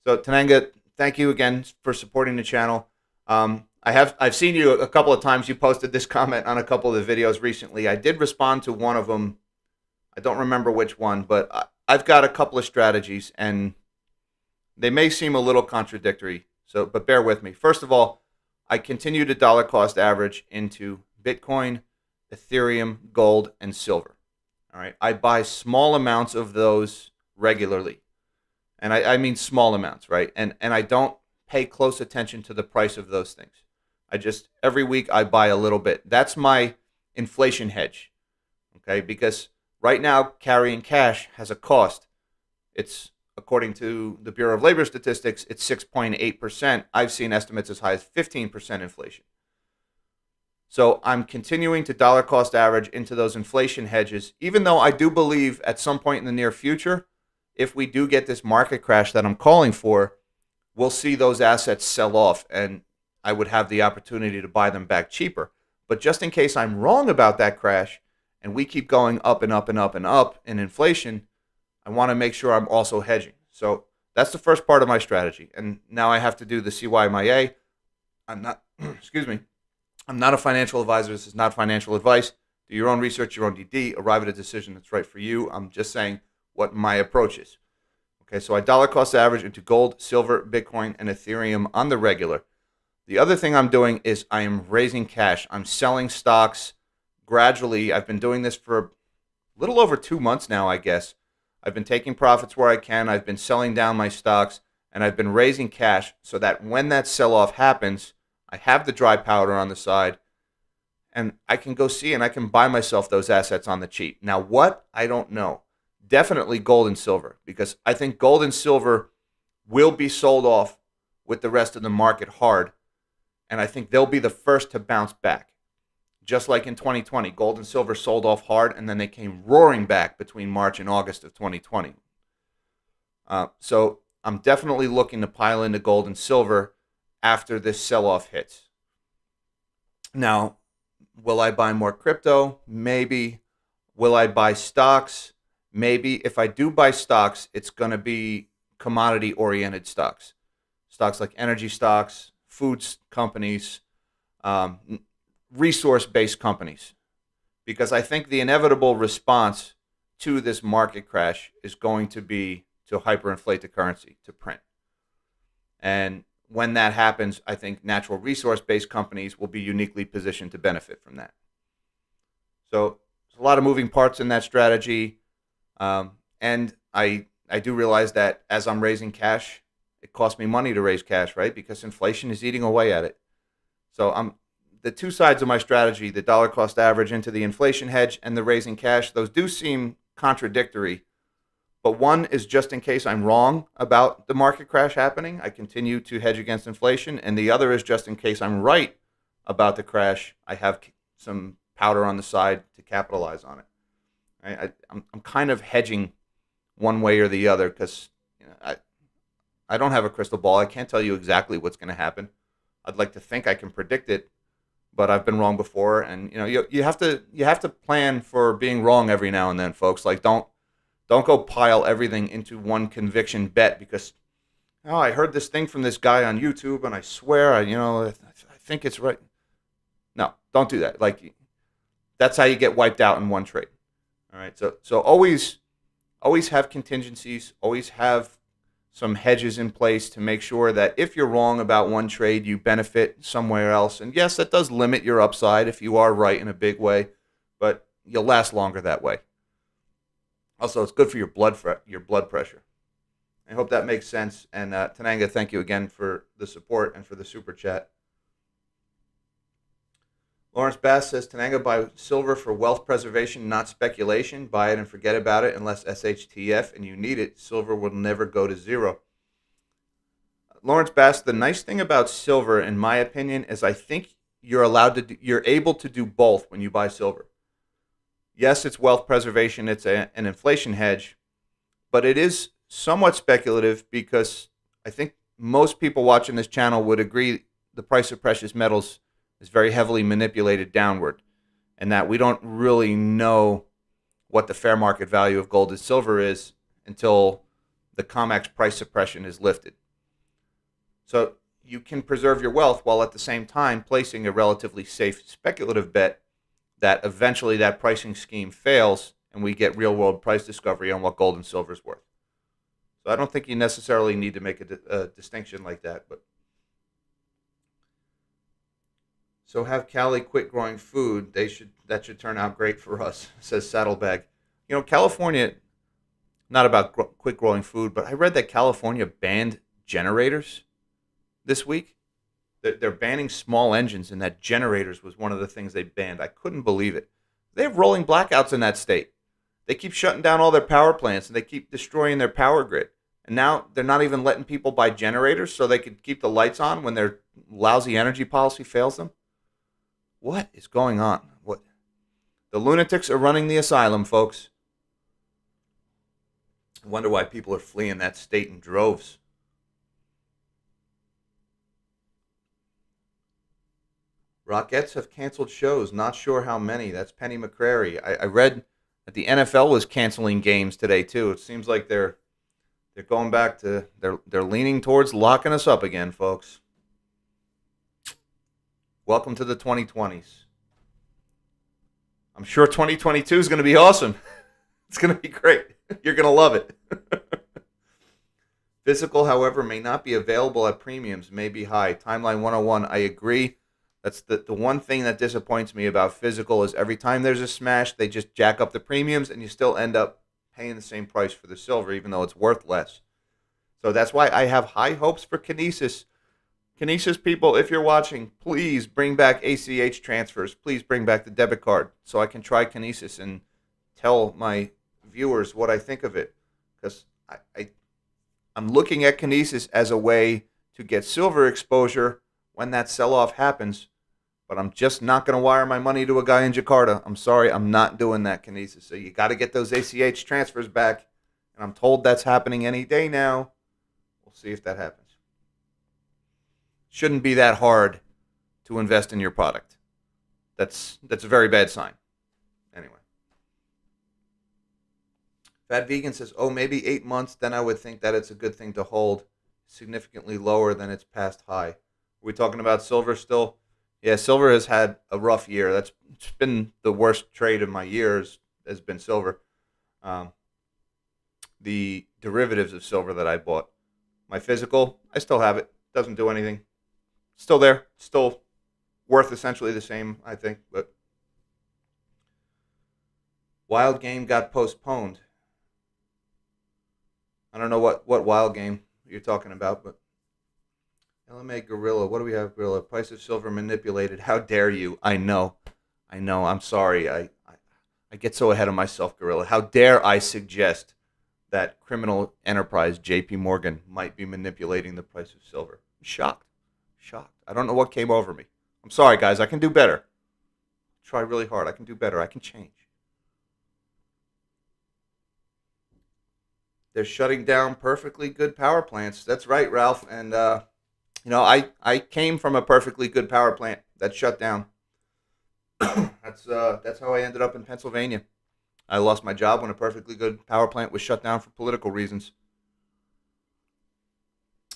So Tananga, thank you again for supporting the channel. I've seen you a couple of times. You posted this comment on a couple of the videos recently. I did respond to one of them. I don't remember which one, but I've got a couple of strategies, and they may seem a little contradictory. But bear with me. First of all, I continue to dollar cost average into Bitcoin, Ethereum, gold, and silver. All right. I buy small amounts of those regularly. And I mean small amounts, right? And I don't pay close attention to the price of those things. Every week I buy a little bit. That's my inflation hedge, okay? Because right now carrying cash has a cost. It's, according to the Bureau of Labor Statistics, it's 6.8%. I've seen estimates as high as 15% inflation. So I'm continuing to dollar cost average into those inflation hedges, even though I do believe at some point in the near future, if we do get this market crash that I'm calling for, we'll see those assets sell off, and I would have the opportunity to buy them back cheaper. But just in case I'm wrong about that crash and we keep going up and up and up and up in inflation, I want to make sure I'm also hedging. So that's the first part of my strategy. And now I have to do the CYMIA. I'm not, excuse me, I'm not a financial advisor. This is not financial advice. Do your own research, your own DD, arrive at a decision that's right for you. I'm just saying what my approach is. Okay, so I dollar cost average into gold, silver, Bitcoin, and Ethereum on the regular. The other thing I'm doing is I am raising cash. I'm selling stocks gradually. I've been doing this for a little over 2 months now, I guess. I've been taking profits where I can. I've been selling down my stocks, and I've been raising cash so that when that sell-off happens, I have the dry powder on the side, and I can go see and I can buy myself those assets on the cheap. Now, what? I don't know. Definitely gold and silver, because I think gold and silver will be sold off with the rest of the market hard, and I think they'll be the first to bounce back. Just like in 2020, gold and silver sold off hard, and then they came roaring back between March and August of 2020. So I'm definitely looking to pile into gold and silver after this sell-off hits. Now, will I buy more crypto? Maybe. Will I buy stocks? Maybe. If I do buy stocks, it's going to be commodity-oriented stocks. Stocks like energy stocks, foods companies, resource-based companies. Because I think the inevitable response to this market crash is going to be to hyperinflate the currency, to print. And when that happens, I think natural resource-based companies will be uniquely positioned to benefit from that. So there's a lot of moving parts in that strategy. And I do realize that as I'm raising cash, it costs me money to raise cash, right? Because inflation is eating away at it. So the two sides of my strategy, the dollar cost average into the inflation hedge and the raising cash, those do seem contradictory. But one is just in case I'm wrong about the market crash happening, I continue to hedge against inflation. And the other is just in case I'm right about the crash, I have some powder on the side to capitalize on it. I'm kind of hedging one way or the other because I don't have a crystal ball. I can't tell you exactly what's going to happen. I'd like to think I can predict it, but I've been wrong before. And you have to plan for being wrong every now and then, folks. Like don't go pile everything into one conviction bet because I heard this thing from this guy on YouTube and I swear I think it's right. No, don't do that. Like that's how you get wiped out in one trade. All right. So always have contingencies, always have some hedges in place to make sure that if you're wrong about one trade, you benefit somewhere else. And yes, that does limit your upside if you are right in a big way, but you'll last longer that way. Also, it's good for your blood pressure. I hope that makes sense. And Tananga, thank you again for the support and for the super chat. Lawrence Bass says, Tananga, buy silver for wealth preservation, not speculation. Buy it and forget about it unless SHTF and you need it. Silver will never go to zero. Lawrence Bass, the nice thing about silver, in my opinion, is I think you're able to do both when you buy silver. Yes, it's wealth preservation. It's an inflation hedge, but it is somewhat speculative because I think most people watching this channel would agree the price of precious metals is very heavily manipulated downward, and that we don't really know what the fair market value of gold and silver is until the COMEX price suppression is lifted. So you can preserve your wealth while at the same time placing a relatively safe speculative bet that eventually that pricing scheme fails and we get real-world price discovery on what gold and silver is worth. So I don't think you necessarily need to make a distinction like that, but so have Cali quit growing food. That should turn out great for us, says Saddlebag. You know, California, not about quit growing food, but I read that California banned generators this week. They're banning small engines, and that generators was one of the things they banned. I couldn't believe it. They have rolling blackouts in that state. They keep shutting down all their power plants, and they keep destroying their power grid. And now they're not even letting people buy generators so they could keep the lights on when their lousy energy policy fails them. What is going on? What? The lunatics are running the asylum, folks. I wonder why people are fleeing that state in droves. Rockettes have canceled shows. Not sure how many. That's Penny McCrary. I read that the NFL was canceling games today too. It seems like they're going back to they're leaning towards locking us up again, folks. Welcome to the 2020s. I'm sure 2022 is going to be awesome. It's going to be great. You're going to love it. Physical, however, may not be available at premiums, may be high. Timeline 101, I agree. That's the one thing that disappoints me about physical is every time there's a smash, they just jack up the premiums and you still end up paying the same price for the silver, even though it's worth less. So that's why I have high hopes for Kinesis. Kinesis people, if you're watching, please bring back ACH transfers. Please bring back the debit card so I can try Kinesis and tell my viewers what I think of it. Because I'm looking at Kinesis as a way to get silver exposure when that sell-off happens. But I'm just not going to wire my money to a guy in Jakarta. I'm sorry, I'm not doing that, Kinesis. So you got to get those ACH transfers back. And I'm told that's happening any day now. We'll see if that happens. Shouldn't be that hard to invest in your product. That's a very bad sign. Anyway. Fat Vegan says, oh, maybe 8 months, then I would think that it's a good thing to hold significantly lower than its past high. Are we talking about silver still? Yeah, silver has had a rough year. It's been the worst trade of my years has been silver. The derivatives of silver that I bought. My physical, I still have it. Doesn't do anything. Still there. Still worth essentially the same, I think. But Wild Game got postponed. I don't know what Wild Game you're talking about, but LMA Gorilla. What do we have, Gorilla? Price of silver manipulated. How dare you? I know. I'm sorry. I get so ahead of myself, Gorilla. How dare I suggest that criminal enterprise JP Morgan might be manipulating the price of silver? I'm shocked. I don't know what came over me. I'm sorry, guys. I can do better. Try really hard. I can do better. I can change. They're shutting down perfectly good power plants. That's right, Ralph. And, I came from a perfectly good power plant that shut down. That's how I ended up in Pennsylvania. I lost my job when a perfectly good power plant was shut down for political reasons.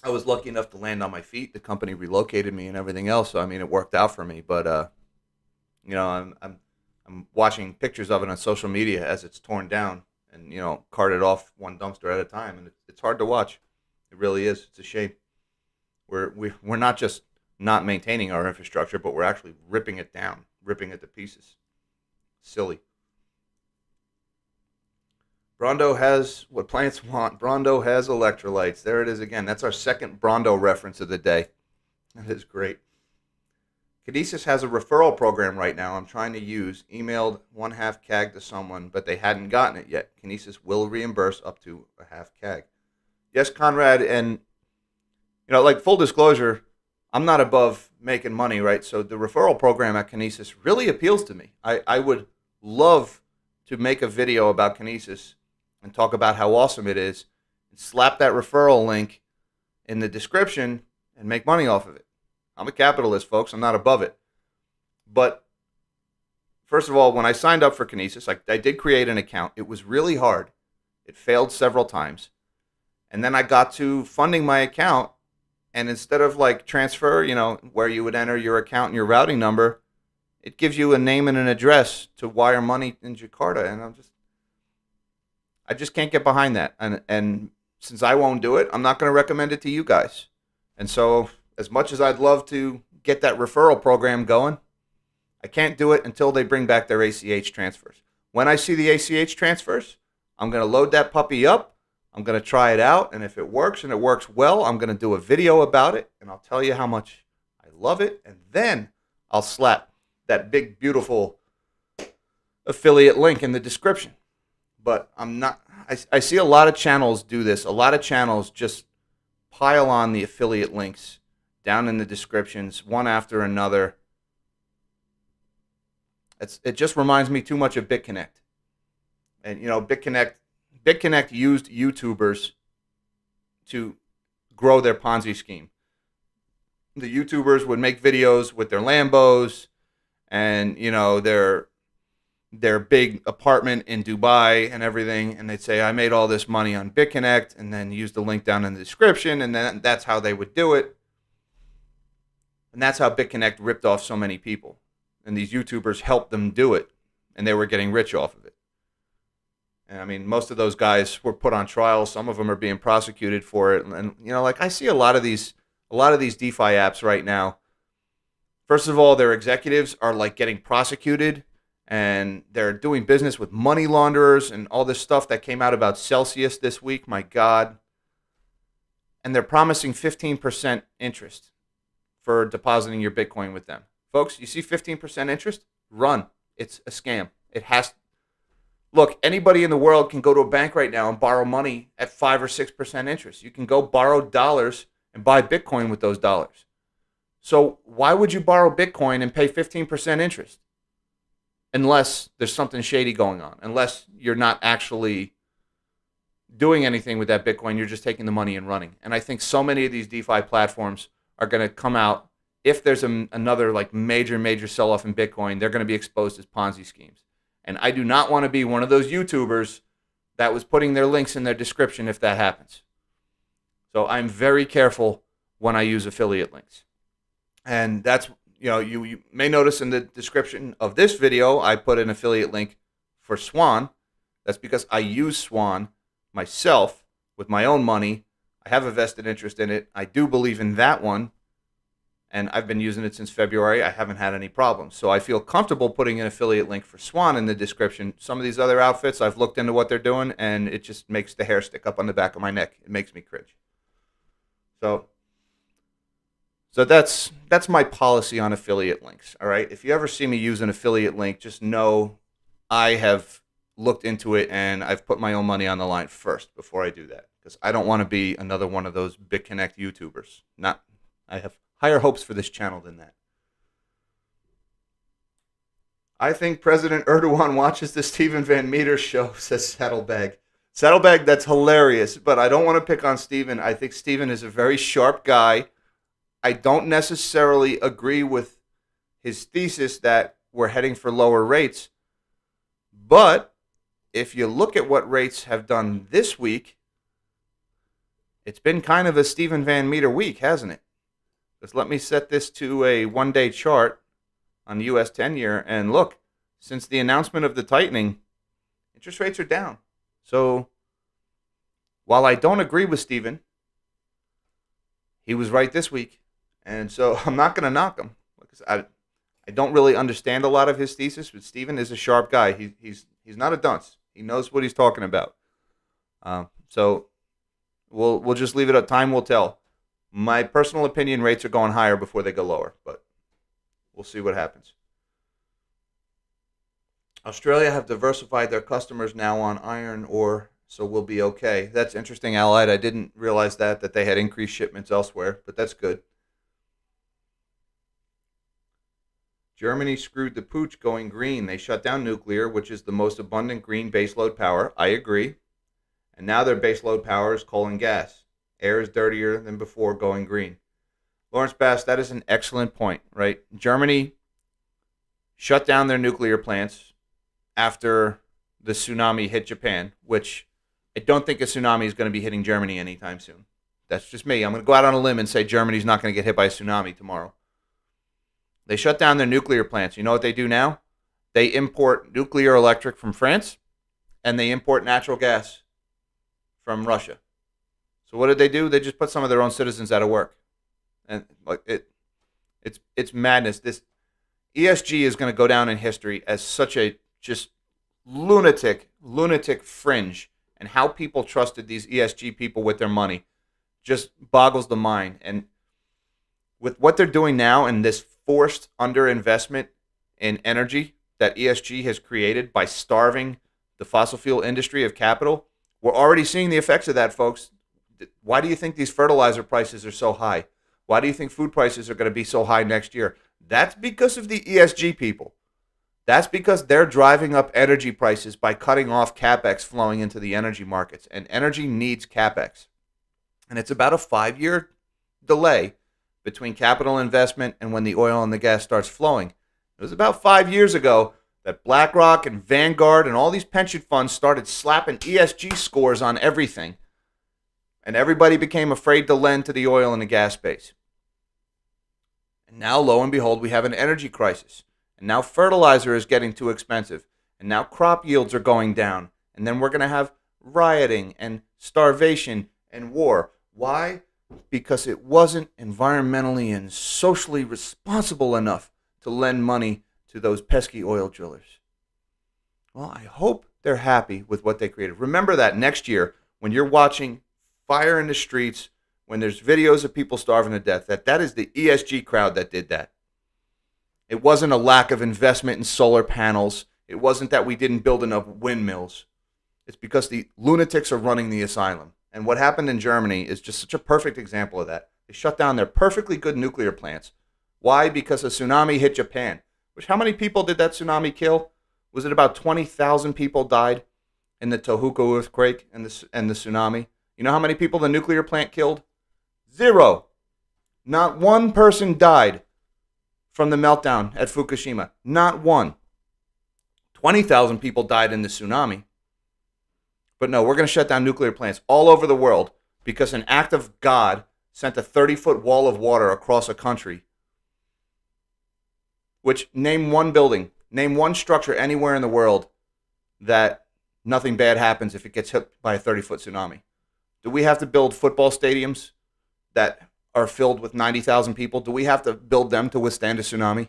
I was lucky enough to land on my feet. The company relocated me and everything else. So, I mean, it worked out for me. But, I'm watching pictures of it on social media as it's torn down and, carted off one dumpster at a time. And it's hard to watch. It really is. It's a shame. We're not just not maintaining our infrastructure, but we're actually ripping it down, ripping it to pieces. Silly. Brondo has what plants want. Brondo has electrolytes. There it is again. That's our second Brondo reference of the day. That is great. Kinesis has a referral program right now I'm trying to use. Emailed 1/2 CAG to someone, but they hadn't gotten it yet. Kinesis will reimburse up to a 1/2 CAG. Yes, Conrad, and like full disclosure, I'm not above making money, right? So the referral program at Kinesis really appeals to me. I would love to make a video about Kinesis and talk about how awesome it is, and slap that referral link in the description and make money off of it. I'm a capitalist, folks. I'm not above it. But first of all, when I signed up for Kinesis, I did create an account. It was really hard. It failed several times. And then I got to funding my account, and instead of like transfer, where you would enter your account and your routing number, it gives you a name and an address to wire money in Jakarta. And I just can't get behind that. And since I won't do it, I'm not going to recommend it to you guys. And so as much as I'd love to get that referral program going, I can't do it until they bring back their ACH transfers. When I see the ACH transfers, I'm going to load that puppy up. I'm going to try it out. And if it works and it works well, I'm going to do a video about it. And I'll tell you how much I love it. And then I'll slap that big, beautiful affiliate link in the description. But I see a lot of channels do this. A lot of channels just pile on the affiliate links down in the descriptions, one after another. It just reminds me too much of BitConnect. And, BitConnect used YouTubers to grow their Ponzi scheme. The YouTubers would make videos with their Lambos and, their big apartment in Dubai and everything, and they'd say, I made all this money on BitConnect, and then use the link down in the description, and then that's how they would do it. And that's how BitConnect ripped off so many people. And these YouTubers helped them do it, and they were getting rich off of it. And I mean, most of those guys were put on trial. Some of them are being prosecuted for it. And I see a lot of these DeFi apps right now. First of all, their executives are like getting prosecuted, and they're doing business with money launderers and all this stuff that came out about Celsius this week. My God. And they're promising 15% interest for depositing your Bitcoin with them. Folks, you see 15% interest? Run. It's a scam. Look, anybody in the world can go to a bank right now and borrow money at 5 or 6% interest. You can go borrow dollars and buy Bitcoin with those dollars. So why would you borrow Bitcoin and pay 15% interest? Unless there's something shady going on. Unless you're not actually doing anything with that Bitcoin, you're just taking the money and running. And I think so many of these DeFi platforms are going to come out, if there's another like major sell-off in Bitcoin, they're going to be exposed as Ponzi schemes. And I do not want to be one of those YouTubers that was putting their links in their description if that happens. So I'm very careful when I use affiliate links. And that's, you may notice in the description of this video, I put an affiliate link for Swan. That's because I use Swan myself with my own money. I have a vested interest in it. I do believe in that one. And I've been using it since February. I haven't had any problems. So I feel comfortable putting an affiliate link for Swan in the description. Some of these other outfits, I've looked into what they're doing, and it just makes the hair stick up on the back of my neck. It makes me cringe. So that's my policy on affiliate links, all right? If you ever see me use an affiliate link, just know I have looked into it, and I've put my own money on the line first before I do that, because I don't want to be another one of those BitConnect YouTubers. I have higher hopes for this channel than that. I think President Erdogan watches the Steven Van Meter show, says Saddlebag. Saddlebag, that's hilarious, but I don't want to pick on Steven. I think Steven is a very sharp guy. I don't necessarily agree with his thesis that we're heading for lower rates. But if you look at what rates have done this week, it's been kind of a Steven Van Meter week, hasn't it? Just let me set this to a one-day chart on the US 10-year. And look, since the announcement of the tightening, interest rates are down. So while I don't agree with Steven, he was right this week. And so I'm not going to knock him. Because I don't really understand a lot of his thesis, but Steven is a sharp guy. He's not a dunce. He knows what he's talking about. So we'll just leave it at time will tell. My personal opinion, rates are going higher before they go lower, but we'll see what happens. Australia have diversified their customers now on iron ore, so we'll be okay. That's interesting, Allied. I didn't realize that they had increased shipments elsewhere, but that's good. Germany screwed the pooch going green. They shut down nuclear, which is the most abundant green baseload power. I agree. And now their baseload power is coal and gas. Air is dirtier than before going green. Lawrence Bass, that is an excellent point, right? Germany shut down their nuclear plants after the tsunami hit Japan, which I don't think a tsunami is going to be hitting Germany anytime soon. That's just me. I'm going to go out on a limb and say Germany's not going to get hit by a tsunami tomorrow. They shut down their nuclear plants. You know what they do now? They import nuclear electric from France, and they import natural gas from Russia. So what did they do? They just put some of their own citizens out of work. And like it's madness. This ESG is going to go down in history as such a just lunatic fringe. And how people trusted these ESG people with their money just boggles the mind. And with what they're doing now and this forced underinvestment in energy that ESG has created by starving the fossil fuel industry of capital, we're already seeing the effects of that, folks. Why do you think these fertilizer prices are so high? Why do you think food prices are going to be so high next year? That's because of the ESG people. That's because they're driving up energy prices by cutting off CapEx flowing into the energy markets. And energy needs CapEx. And it's about a 5-year delay between capital investment and when the oil and the gas starts flowing. It was about 5 years ago that BlackRock and Vanguard and all these pension funds started slapping ESG scores on everything. And everybody became afraid to lend to the oil and the gas space. And now, lo and behold, we have an energy crisis. And now fertilizer is getting too expensive. And now crop yields are going down. And then we're going to have rioting and starvation and war. Why? Because it wasn't environmentally and socially responsible enough to lend money to those pesky oil drillers. Well, I hope they're happy with what they created. Remember that next year when you're watching fire in the streets, when there's videos of people starving to death, that is the ESG crowd that did that. It wasn't a lack of investment in solar panels. It wasn't that we didn't build enough windmills. It's because the lunatics are running the asylum. And what happened in Germany is just such a perfect example of that. They shut down their perfectly good nuclear plants. Why? Because a tsunami hit Japan. Which, how many people did that tsunami kill? Was it about 20,000 people died in the Tohoku earthquake and the tsunami? You know how many people the nuclear plant killed? 0. Not one person died from the meltdown at Fukushima. Not one. 20,000 people died in the tsunami. But no, we're going to shut down nuclear plants all over the world because an act of God sent a 30-foot wall of water across a country. Which, name one building, name one structure anywhere in the world that nothing bad happens if it gets hit by a 30-foot tsunami. Do we have to build football stadiums that are filled with 90,000 people? Do we have to build them to withstand a tsunami?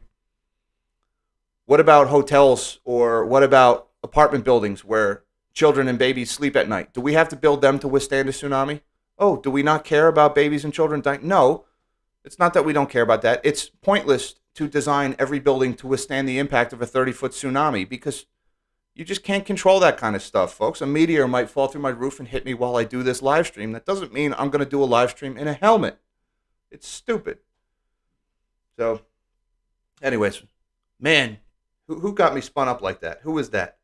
What about hotels or what about apartment buildings where children and babies sleep at night? Do we have to build them to withstand a tsunami? Oh, do we not care about babies and children dying? No, it's not that we don't care about that. It's pointless to design every building to withstand the impact of a 30-foot tsunami because you just can't control that kind of stuff, folks. A meteor might fall through my roof and hit me while I do this live stream. That doesn't mean I'm going to do a live stream in a helmet. It's stupid. So, anyways, man, who got me spun up like that? Who was that?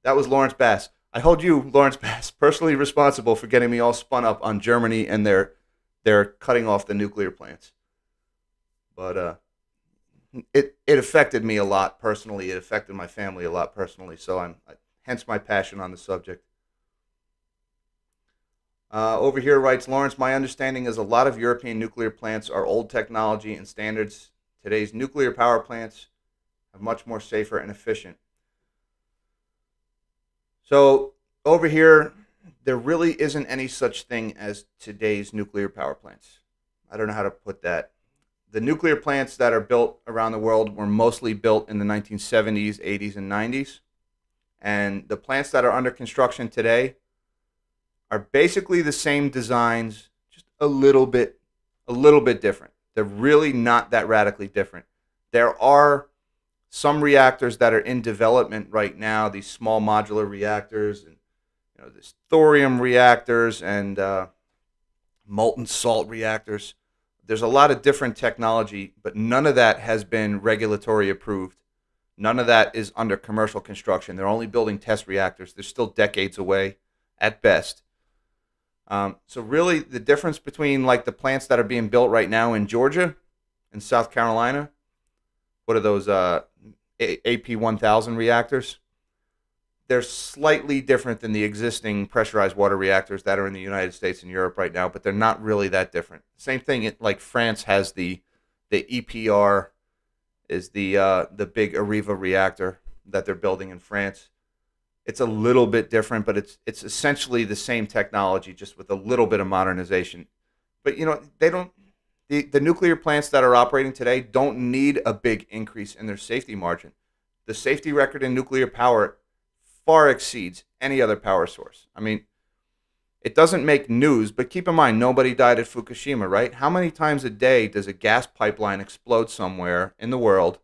That was Lawrence Bass. I hold you, Lawrence Bass, personally responsible for getting me all spun up on Germany and their cutting off the nuclear plants. But it affected me a lot personally. It affected my family a lot personally. So hence my passion on the subject. Over here writes Lawrence, my understanding is a lot of European nuclear plants are old technology and standards. Today's nuclear power plants are much more safer and efficient. So over here, there really isn't any such thing as today's nuclear power plants. I don't know how to put that. The nuclear plants that are built around the world were mostly built in the 1970s, 80s, and 90s. And the plants that are under construction today are basically the same designs, just a little bit different. They're really not that radically different. There are some reactors that are in development right now, these small modular reactors, and this thorium reactors and molten salt reactors. There's a lot of different technology, but none of that has been regulatory approved. None of that is under commercial construction. They're only building test reactors. They're still decades away at best. So really, the difference between like the plants that are being built right now in Georgia and South Carolina, what are those AP1000 reactors? They're slightly different than the existing pressurized water reactors that are in the United States and Europe right now, but they're not really that different. Same thing, like France has the EPR is the big Arriva reactor that they're building in France. It's a little bit different, but it's essentially the same technology, just with a little bit of modernization. But they don't. The nuclear plants that are operating today don't need a big increase in their safety margin. The safety record in nuclear power far exceeds any other power source. I mean, it doesn't make news, but keep in mind, nobody died at Fukushima, right? How many times a day does a gas pipeline explode somewhere in the world,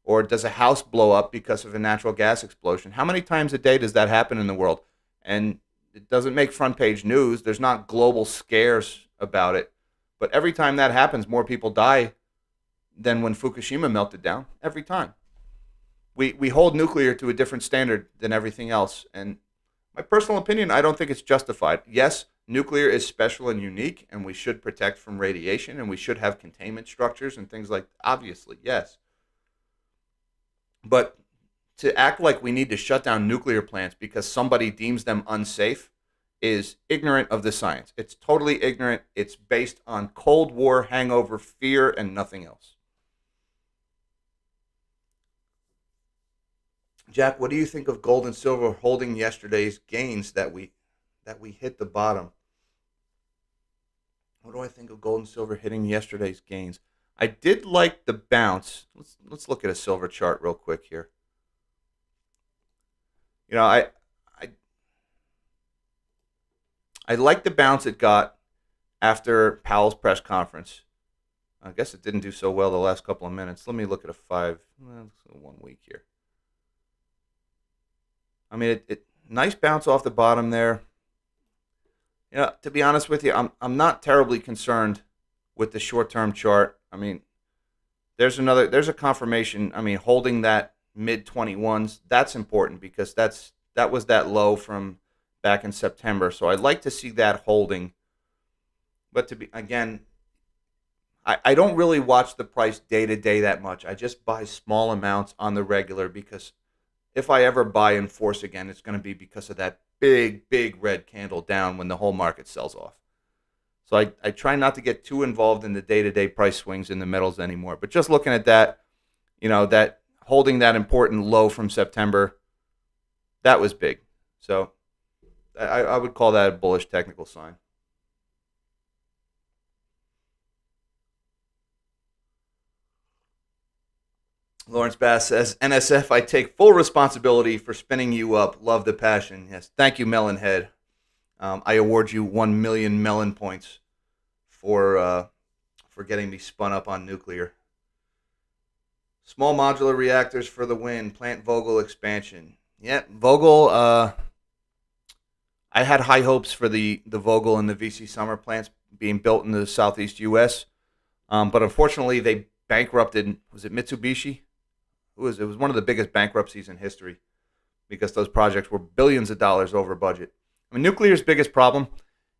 or does a house blow up because of a natural gas explosion? How many times a day does that happen in the world? And it doesn't make front page news. There's not global scares about it. But every time that happens, more people die than when Fukushima melted down. Every time. We hold nuclear to a different standard than everything else. And my personal opinion, I don't think it's justified. Yes, nuclear is special and unique, and we should protect from radiation, and we should have containment structures and things like that. Obviously, yes. But to act like we need to shut down nuclear plants because somebody deems them unsafe is ignorant of the science. It's totally ignorant. It's based on Cold War hangover fear and nothing else. Jack, what do you think of gold and silver holding yesterday's gains that we hit the bottom? What do I think of gold and silver hitting yesterday's gains? I did like the bounce. Let's look at a silver chart real quick here. I like the bounce it got after Powell's press conference. I guess it didn't do so well the last couple of minutes. Let me look at a 1 week here. I mean, it nice bounce off the bottom there. To be honest with you, I'm not terribly concerned with the short-term chart. I mean, there's a confirmation. I mean, holding that mid 21s, that's important because that was that low from back in September. So I'd like to see that holding. But I don't really watch the price day to day that much. I just buy small amounts on the regular because if I ever buy in force again, it's going to be because of that big red candle down when the whole market sells off. So I try not to get too involved in the day-to-day price swings in the metals anymore. But just looking at that, that holding that important low from September, that was big. So I would call that a bullish technical sign. Lawrence Bass says, NSF, I take full responsibility for spinning you up. Love the passion. Yes, thank you, Melonhead. I award you 1 million melon points for getting me spun up on nuclear. Small modular reactors for the win. Plant Vogel expansion. Yeah, Vogel. I had high hopes for the Vogel and the VC Summer plants being built in the southeast U.S., but unfortunately they bankrupted. Was it Mitsubishi? It was one of the biggest bankruptcies in history because those projects were billions of dollars over budget. I mean, nuclear's biggest problem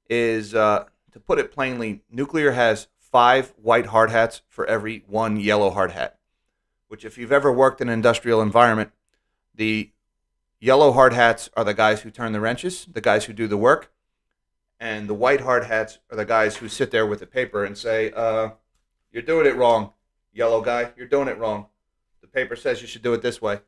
is, to put it plainly, nuclear has 5 white hard hats for every 1 yellow hard hat, which if you've ever worked in an industrial environment, the yellow hard hats are the guys who turn the wrenches, the guys who do the work, and the white hard hats are the guys who sit there with the paper and say, you're doing it wrong, yellow guy, you're doing it wrong. The paper says you should do it this way.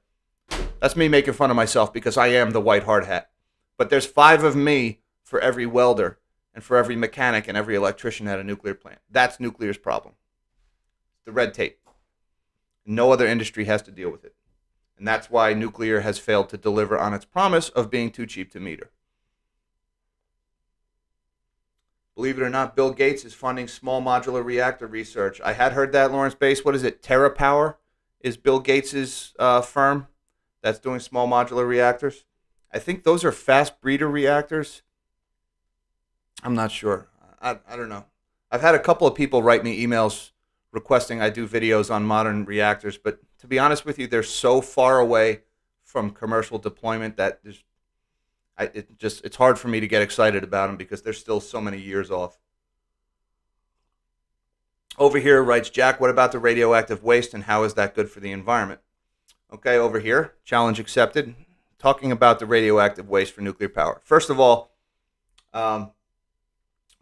That's me making fun of myself because I am the white hard hat. But there's 5 of me for every welder. and for every mechanic and every electrician at a nuclear plant. That's nuclear's problem. The red tape. No other industry has to deal with it. And that's why nuclear has failed to deliver on its promise of being too cheap to meter. Believe it or not, Bill Gates is funding small modular reactor research. I had heard that, Lawrence Base. What is it? TerraPower is Bill Gates' firm that's doing small modular reactors. I think those are fast breeder reactors. I'm not sure. I don't know. I've had a couple of people write me emails requesting I do videos on modern reactors, but to be honest with you, they're so far away from commercial deployment that it's hard for me to get excited about them because they're still so many years off. Over here writes Jack, what about the radioactive waste and how is that good for the environment? Okay, over here, challenge accepted. Talking about the radioactive waste for nuclear power. First of all,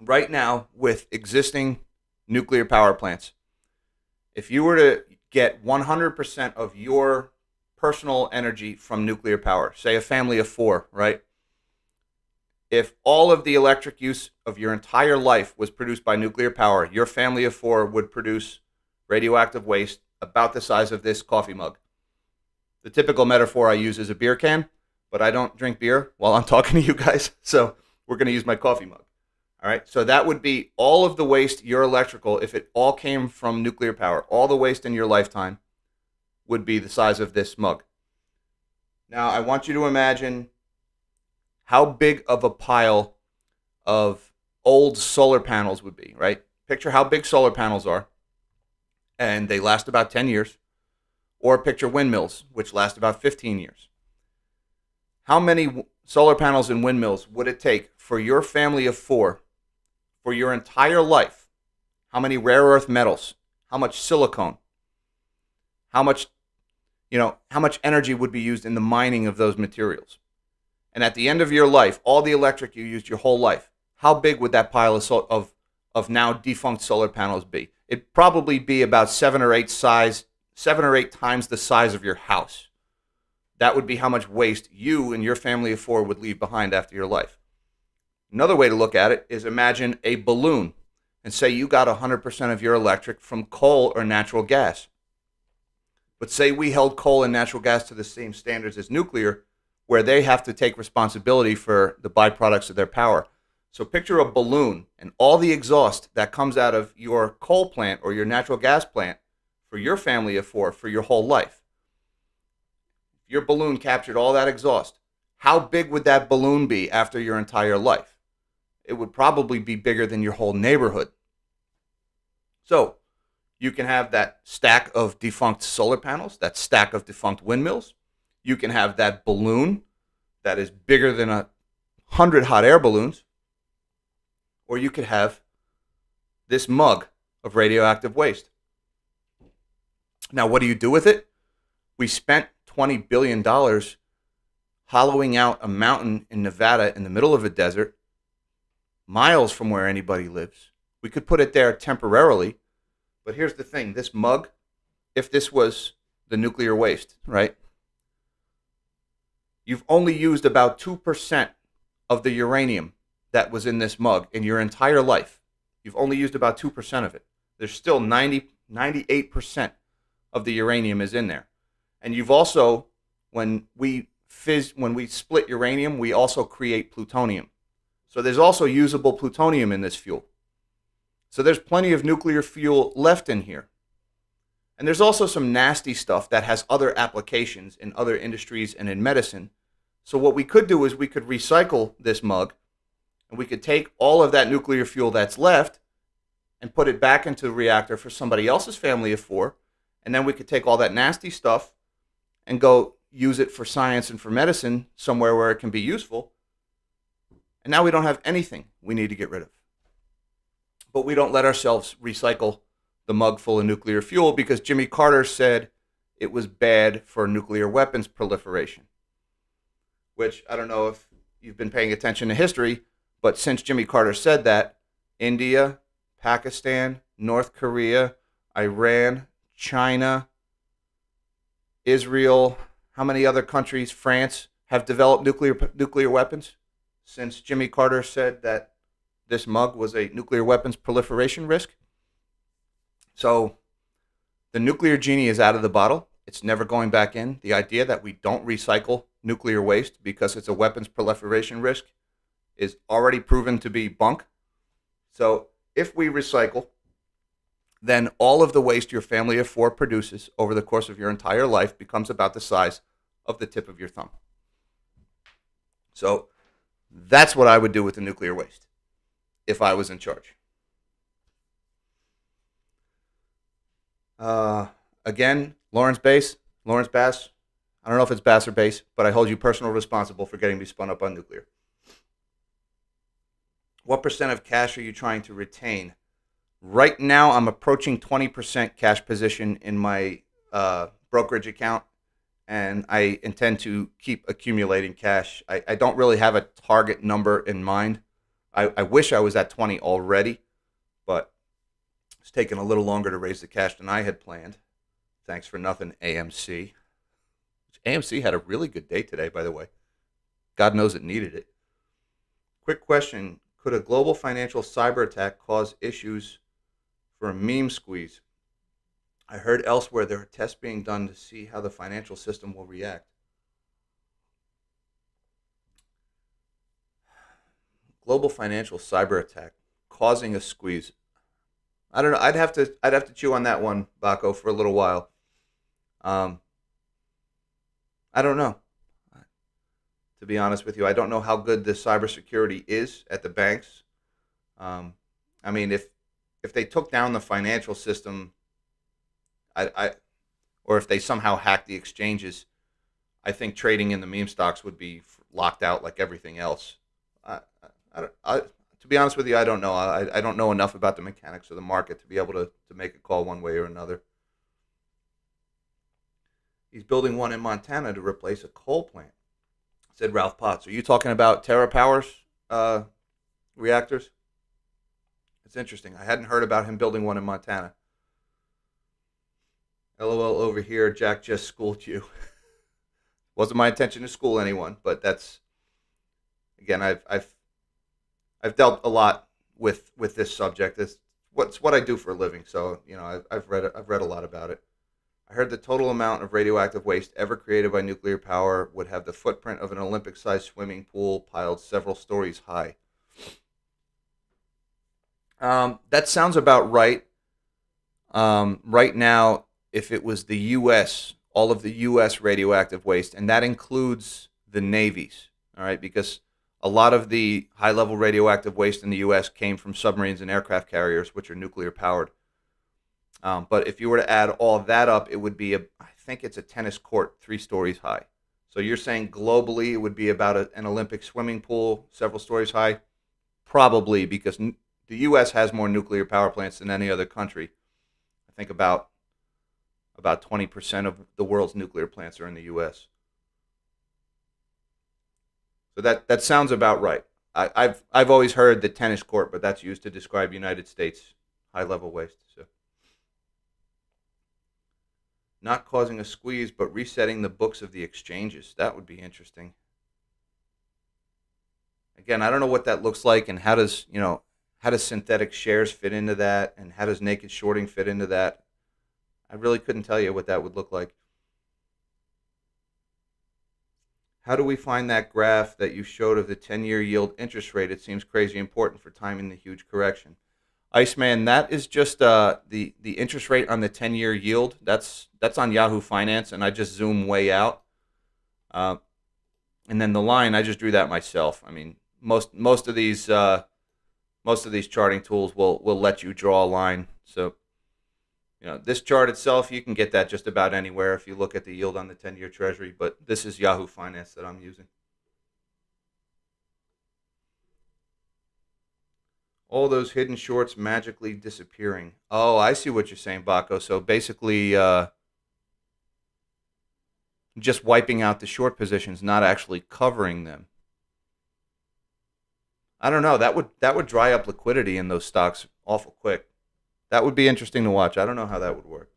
right now with existing nuclear power plants, if you were to get 100% of your personal energy from nuclear power, say a family of 4, right? If all of the electric use of your entire life was produced by nuclear power, your family of 4 would produce radioactive waste about the size of this coffee mug. The typical metaphor I use is a beer can, but I don't drink beer while I'm talking to you guys, so we're going to use my coffee mug. All right, so that would be all of the waste, your electrical, if it all came from nuclear power, all the waste in your lifetime would be the size of this mug. Now, I want you to imagine how big of a pile of old solar panels would be, right? Picture how big solar panels are, and they last about 10 years. Or picture windmills, which last about 15 years. How many solar panels and windmills would it take for your family of 4 for your entire life? How many rare earth metals? How much silicone? How much energy would be used in the mining of those materials? And at the end of your life, all the electric you used your whole life, how big would that pile of now defunct solar panels be? It'd probably be about 7 or 8 times the size of your house. That would be how much waste you and your family of 4 would leave behind after your life. Another way to look at it is imagine a balloon and say you got 100% of your electric from coal or natural gas. But say we held coal and natural gas to the same standards as nuclear, where they have to take responsibility for the byproducts of their power. So picture a balloon and all the exhaust that comes out of your coal plant or your natural gas plant for your family of 4 for your whole life. If your balloon captured all that exhaust, how big would that balloon be after your entire life? It would probably be bigger than your whole neighborhood. So you can have that stack of defunct solar panels, that stack of defunct windmills. You can have that balloon that is bigger than 100 hot air balloons. Or you could have this mug of radioactive waste. Now, what do you do with it? We spent $20 billion hollowing out a mountain in Nevada in the middle of a desert, miles from where anybody lives. We could put it there temporarily, but here's the thing. This mug, if this was the nuclear waste, right? You've only used about 2% of the uranium that was in this mug in your entire life. You've only used about 2% of it. There's still 98% of the uranium is in there. And you've also, when we split uranium, we also create plutonium. So there's also usable plutonium in this fuel. So there's plenty of nuclear fuel left in here. And there's also some nasty stuff that has other applications in other industries and in medicine. So what we could do is we could recycle this mug, and we could take all of that nuclear fuel that's left and put it back into the reactor for somebody else's family of 4. And then we could take all that nasty stuff and go use it for science and for medicine somewhere where it can be useful. And now we don't have anything we need to get rid of. But we don't let ourselves recycle the mug full of nuclear fuel because Jimmy Carter said it was bad for nuclear weapons proliferation. Which, I don't know if you've been paying attention to history, but since Jimmy Carter said that, India, Pakistan, North Korea, Iran, China, Israel, how many other countries, France, have developed nuclear weapons since Jimmy Carter said that this mug was a nuclear weapons proliferation risk. So the nuclear genie is out of the bottle. It's never going back in. The idea that we don't recycle nuclear waste because it's a weapons proliferation risk is already proven to be bunk. So if we recycle, then all of the waste your family of four produces over the course of your entire life becomes about the size of the tip of your thumb. So that's what I would do with the nuclear waste if I was in charge. Again, Lawrence Bass. I don't know if it's Bass or Bass, but I hold you personally responsible for getting me spun up on nuclear. What percent of cash are you trying to retain? Right now, I'm approaching 20% cash position in my brokerage account, and I intend to keep accumulating cash. I don't really have a target number in mind. I wish I was at 20 already, but it's taken a little longer to raise the cash than I had planned. Thanks for nothing, AMC. AMC had a really good day today, by the way. God knows it needed it. Quick question. Could a global financial cyber attack cause issues for a meme squeeze? I heard elsewhere there are tests being done to see how the financial system will react. Global financial cyber attack causing a squeeze. I don't know. I'd have to chew on that one, Baco, for a little while. I don't know. To be honest with you, I don't know how good the cybersecurity is at the banks. I mean, if they took down the financial system, or if they somehow hacked the exchanges, I think trading in the meme stocks would be locked out like everything else. To be honest with you, I don't know. I don't know enough about the mechanics of the market to be able to make a call one way or another. He's building one in Montana to replace a coal plant, said Ralph Potts. Are you talking about TerraPower's reactors? It's interesting. I hadn't heard about him building one in Montana. LOL over here. Jack just schooled you. Wasn't my intention to school anyone, but that's, again, I've dealt a lot with this subject. It's what I do for a living, so I've read a lot about it. I heard the total amount of radioactive waste ever created by nuclear power would have the footprint of an Olympic-sized swimming pool piled several stories high. That sounds about right. Right now, if it was the U.S., all of the U.S. radioactive waste, and that includes the navies, all right, because a lot of the high-level radioactive waste in the U.S. came from submarines and aircraft carriers, which are nuclear-powered. But if you were to add all of that up, it would be, I think it's a tennis court 3 stories high. So you're saying globally it would be about an Olympic swimming pool several stories high? Probably, because the U.S. has more nuclear power plants than any other country. I think about 20% of the world's nuclear plants are in the U.S. So that sounds about right. I've always heard the tennis court, but that's used to describe United States high-level waste. So, not causing a squeeze, but resetting the books of the exchanges. That would be interesting. Again, I don't know what that looks like, and how does synthetic shares fit into that, and how does naked shorting fit into that? I really couldn't tell you what that would look like. How do we find that graph that you showed of the 10-year yield interest rate? It seems crazy important for timing the huge correction. Iceman, that is just the interest rate on the 10-year yield. That's on Yahoo Finance, and I just zoom way out. And then the line, I just drew that myself. I mean, most of these charting tools will let you draw a line. So, this chart itself, you can get that just about anywhere if you look at the yield on the 10-year Treasury. But this is Yahoo Finance that I'm using. All those hidden shorts magically disappearing. Oh, I see what you're saying, Baco. So basically, just wiping out the short positions, not actually covering them. I don't know. That would dry up liquidity in those stocks awful quick. That would be interesting to watch. I don't know how that would work.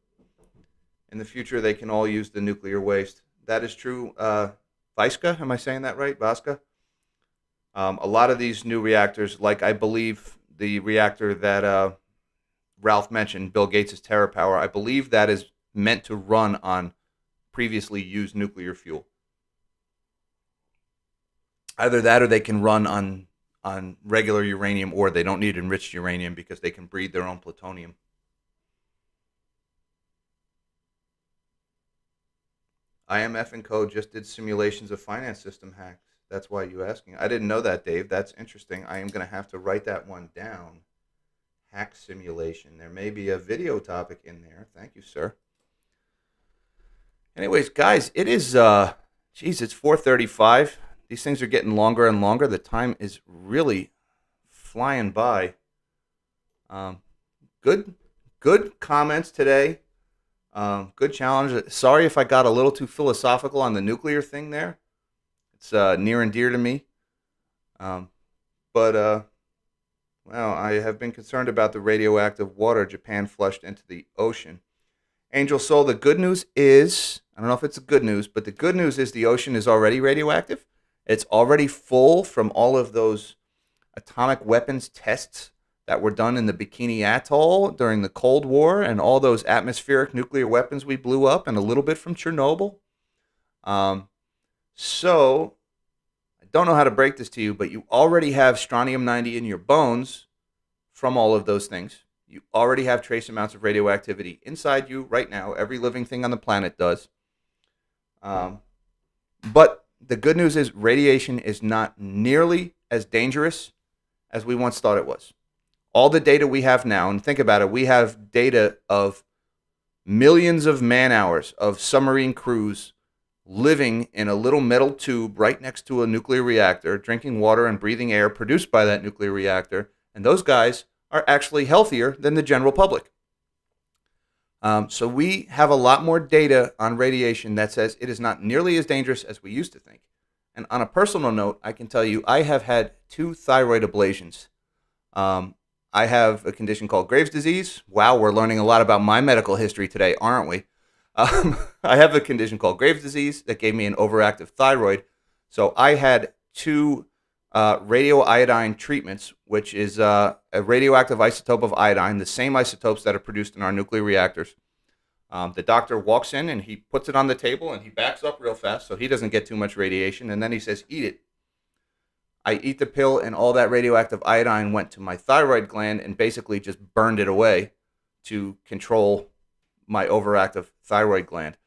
In the future, they can all use the nuclear waste. That is true. Vaiska, am I saying that right? Vaska? A lot of these new reactors, like I believe the reactor that Ralph mentioned, Bill Gates' TerraPower, I believe that is meant to run on previously used nuclear fuel. Either that or they can run on regular uranium, or they don't need enriched uranium because they can breed their own plutonium. IMF and Co. just did simulations of finance system hacks. That's why you asking. I didn't know that, Dave. That's interesting. I am going to have to write that one down. Hack simulation. There may be a video topic in there. Thank you, sir. Anyways, guys, it is it's 4:35. These things are getting longer and longer. The time is really flying by. Um, good, good comments today. Good challenge. Sorry if I got a little too philosophical on the nuclear thing there. It's near and dear to me. But well, I have been concerned about the radioactive water Japan flushed into the ocean. Angel Soul, the good news is, I don't know if it's the good news, but the good news is the ocean is already radioactive. It's already full from all of those atomic weapons tests that were done in the Bikini Atoll during the Cold War, and all those atmospheric nuclear weapons we blew up, and a little bit from Chernobyl. So, I don't know how to break this to you, but you already have strontium-90 in your bones from all of those things. You already have trace amounts of radioactivity inside you right now. Every living thing on the planet does. But the good news is radiation is not nearly as dangerous as we once thought it was. All the data we have now, and think about it, we have data of millions of man-hours of submarine crews living in a little metal tube right next to a nuclear reactor, drinking water and breathing air produced by that nuclear reactor, and those guys are actually healthier than the general public. So we have a lot more data on radiation that says it is not nearly as dangerous as we used to think. And on a personal note, I can tell you I have had 2 thyroid ablations. I have a condition called Graves' disease. Wow, we're learning a lot about my medical history today, aren't we? I have a condition called Graves' disease that gave me an overactive thyroid. So I had 2 radioiodine treatments, which is a radioactive isotope of iodine, the same isotopes that are produced in our nuclear reactors. The doctor walks in and he puts it on the table and he backs up real fast so he doesn't get too much radiation, and then he says, eat it. I eat the pill, and all that radioactive iodine went to my thyroid gland and basically just burned it away to control my overactive thyroid gland.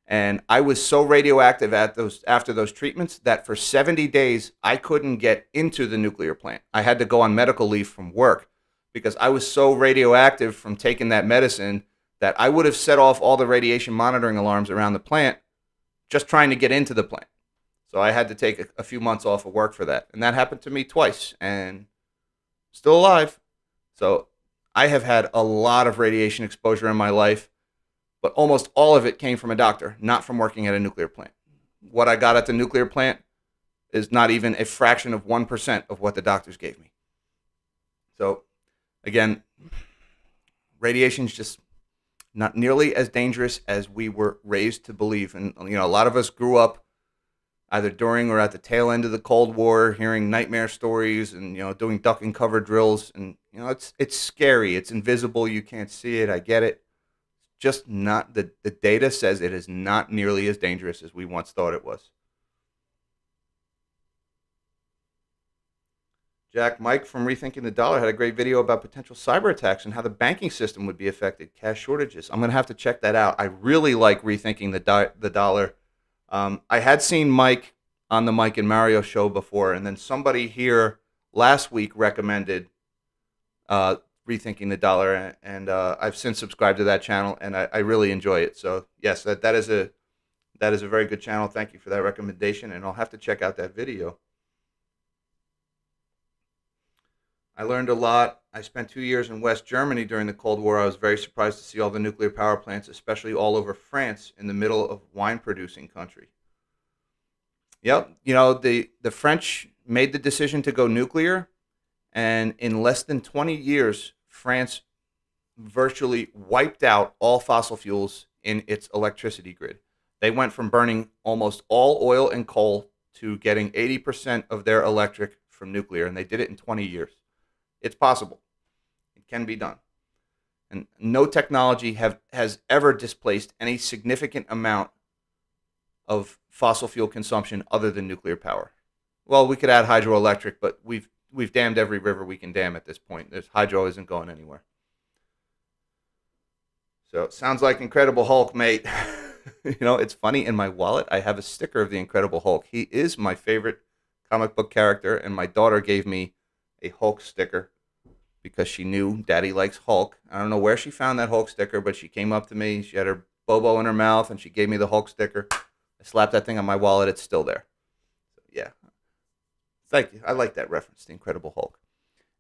And I was so radioactive after those treatments that for 70 days, I couldn't get into the nuclear plant. I had to go on medical leave from work because I was so radioactive from taking that medicine that I would have set off all the radiation monitoring alarms around the plant just trying to get into the plant. So I had to take a few months off of work for that. And that happened to me twice, and still alive. So I have had a lot of radiation exposure in my life, but almost all of it came from a doctor, not from working at a nuclear plant. What I got at the nuclear plant is not even a fraction of 1% of what the doctors gave me. So again, radiation is just not nearly as dangerous as we were raised to believe. And a lot of us grew up either during or at the tail end of the Cold War, hearing nightmare stories and doing duck and cover drills, and it's scary. It's invisible. You can't see it. I get it. Just not the data says it is not nearly as dangerous as we once thought it was. Jack Mike from Rethinking the Dollar had a great video about potential cyber attacks and how the banking system would be affected, cash shortages. I'm going to have to check that out. I really like Rethinking the Dollar. I had seen Mike on the Mike and Mario show before, and then somebody here last week recommended Rethinking the Dollar, and I've since subscribed to that channel, and I really enjoy it. So yes, that is a very good channel. Thank you for that recommendation, and I'll have to check out that video. I learned a lot. I spent 2 years in West Germany during the Cold War. I was very surprised to see all the nuclear power plants, especially all over France, in the middle of wine-producing country. Yep, the French made the decision to go nuclear, and in less than 20 years, France virtually wiped out all fossil fuels in its electricity grid. They went from burning almost all oil and coal to getting 80% of their electric from nuclear, and they did it in 20 years. It's possible. It can be done. And no technology has ever displaced any significant amount of fossil fuel consumption other than nuclear power. Well, we could add hydroelectric, but we've dammed every river we can dam at this point. Hydro isn't going anywhere. So it sounds like Incredible Hulk, mate. You know, it's funny. In my wallet, I have a sticker of the Incredible Hulk. He is my favorite comic book character, and my daughter gave me a Hulk sticker because she knew Daddy likes Hulk. I don't know where she found that Hulk sticker, but she came up to me. She had her Bobo in her mouth, and she gave me the Hulk sticker. I slapped that thing on my wallet. It's still there. So, yeah. Thank you. I like that reference, the Incredible Hulk.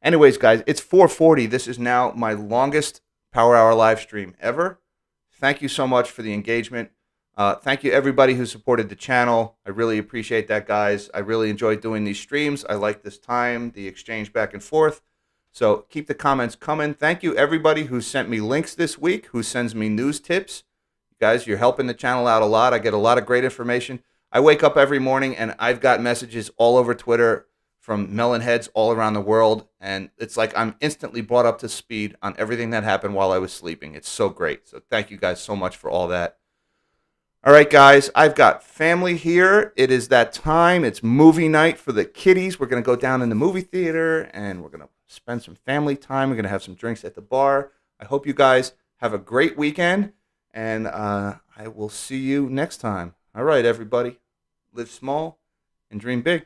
Anyways, guys, it's 4:40. This is now my longest Power Hour live stream ever. Thank you so much for the engagement. Thank you, everybody who supported the channel. I really appreciate that, guys. I really enjoy doing these streams. I like this time, the exchange back and forth. So keep the comments coming. Thank you, everybody who sent me links this week, who sends me news tips. Guys, you're helping the channel out a lot. I get a lot of great information. I wake up every morning, and I've got messages all over Twitter from Melonheads all around the world, and it's like I'm instantly brought up to speed on everything that happened while I was sleeping. It's so great. So thank you guys so much for all that. All right, guys, I've got family here. It is that time. It's movie night for the kiddies. We're going to go down in the movie theater, and we're going to spend some family time. We're going to have some drinks at the bar. I hope you guys have a great weekend, and I will see you next time. All right, everybody, live small and dream big.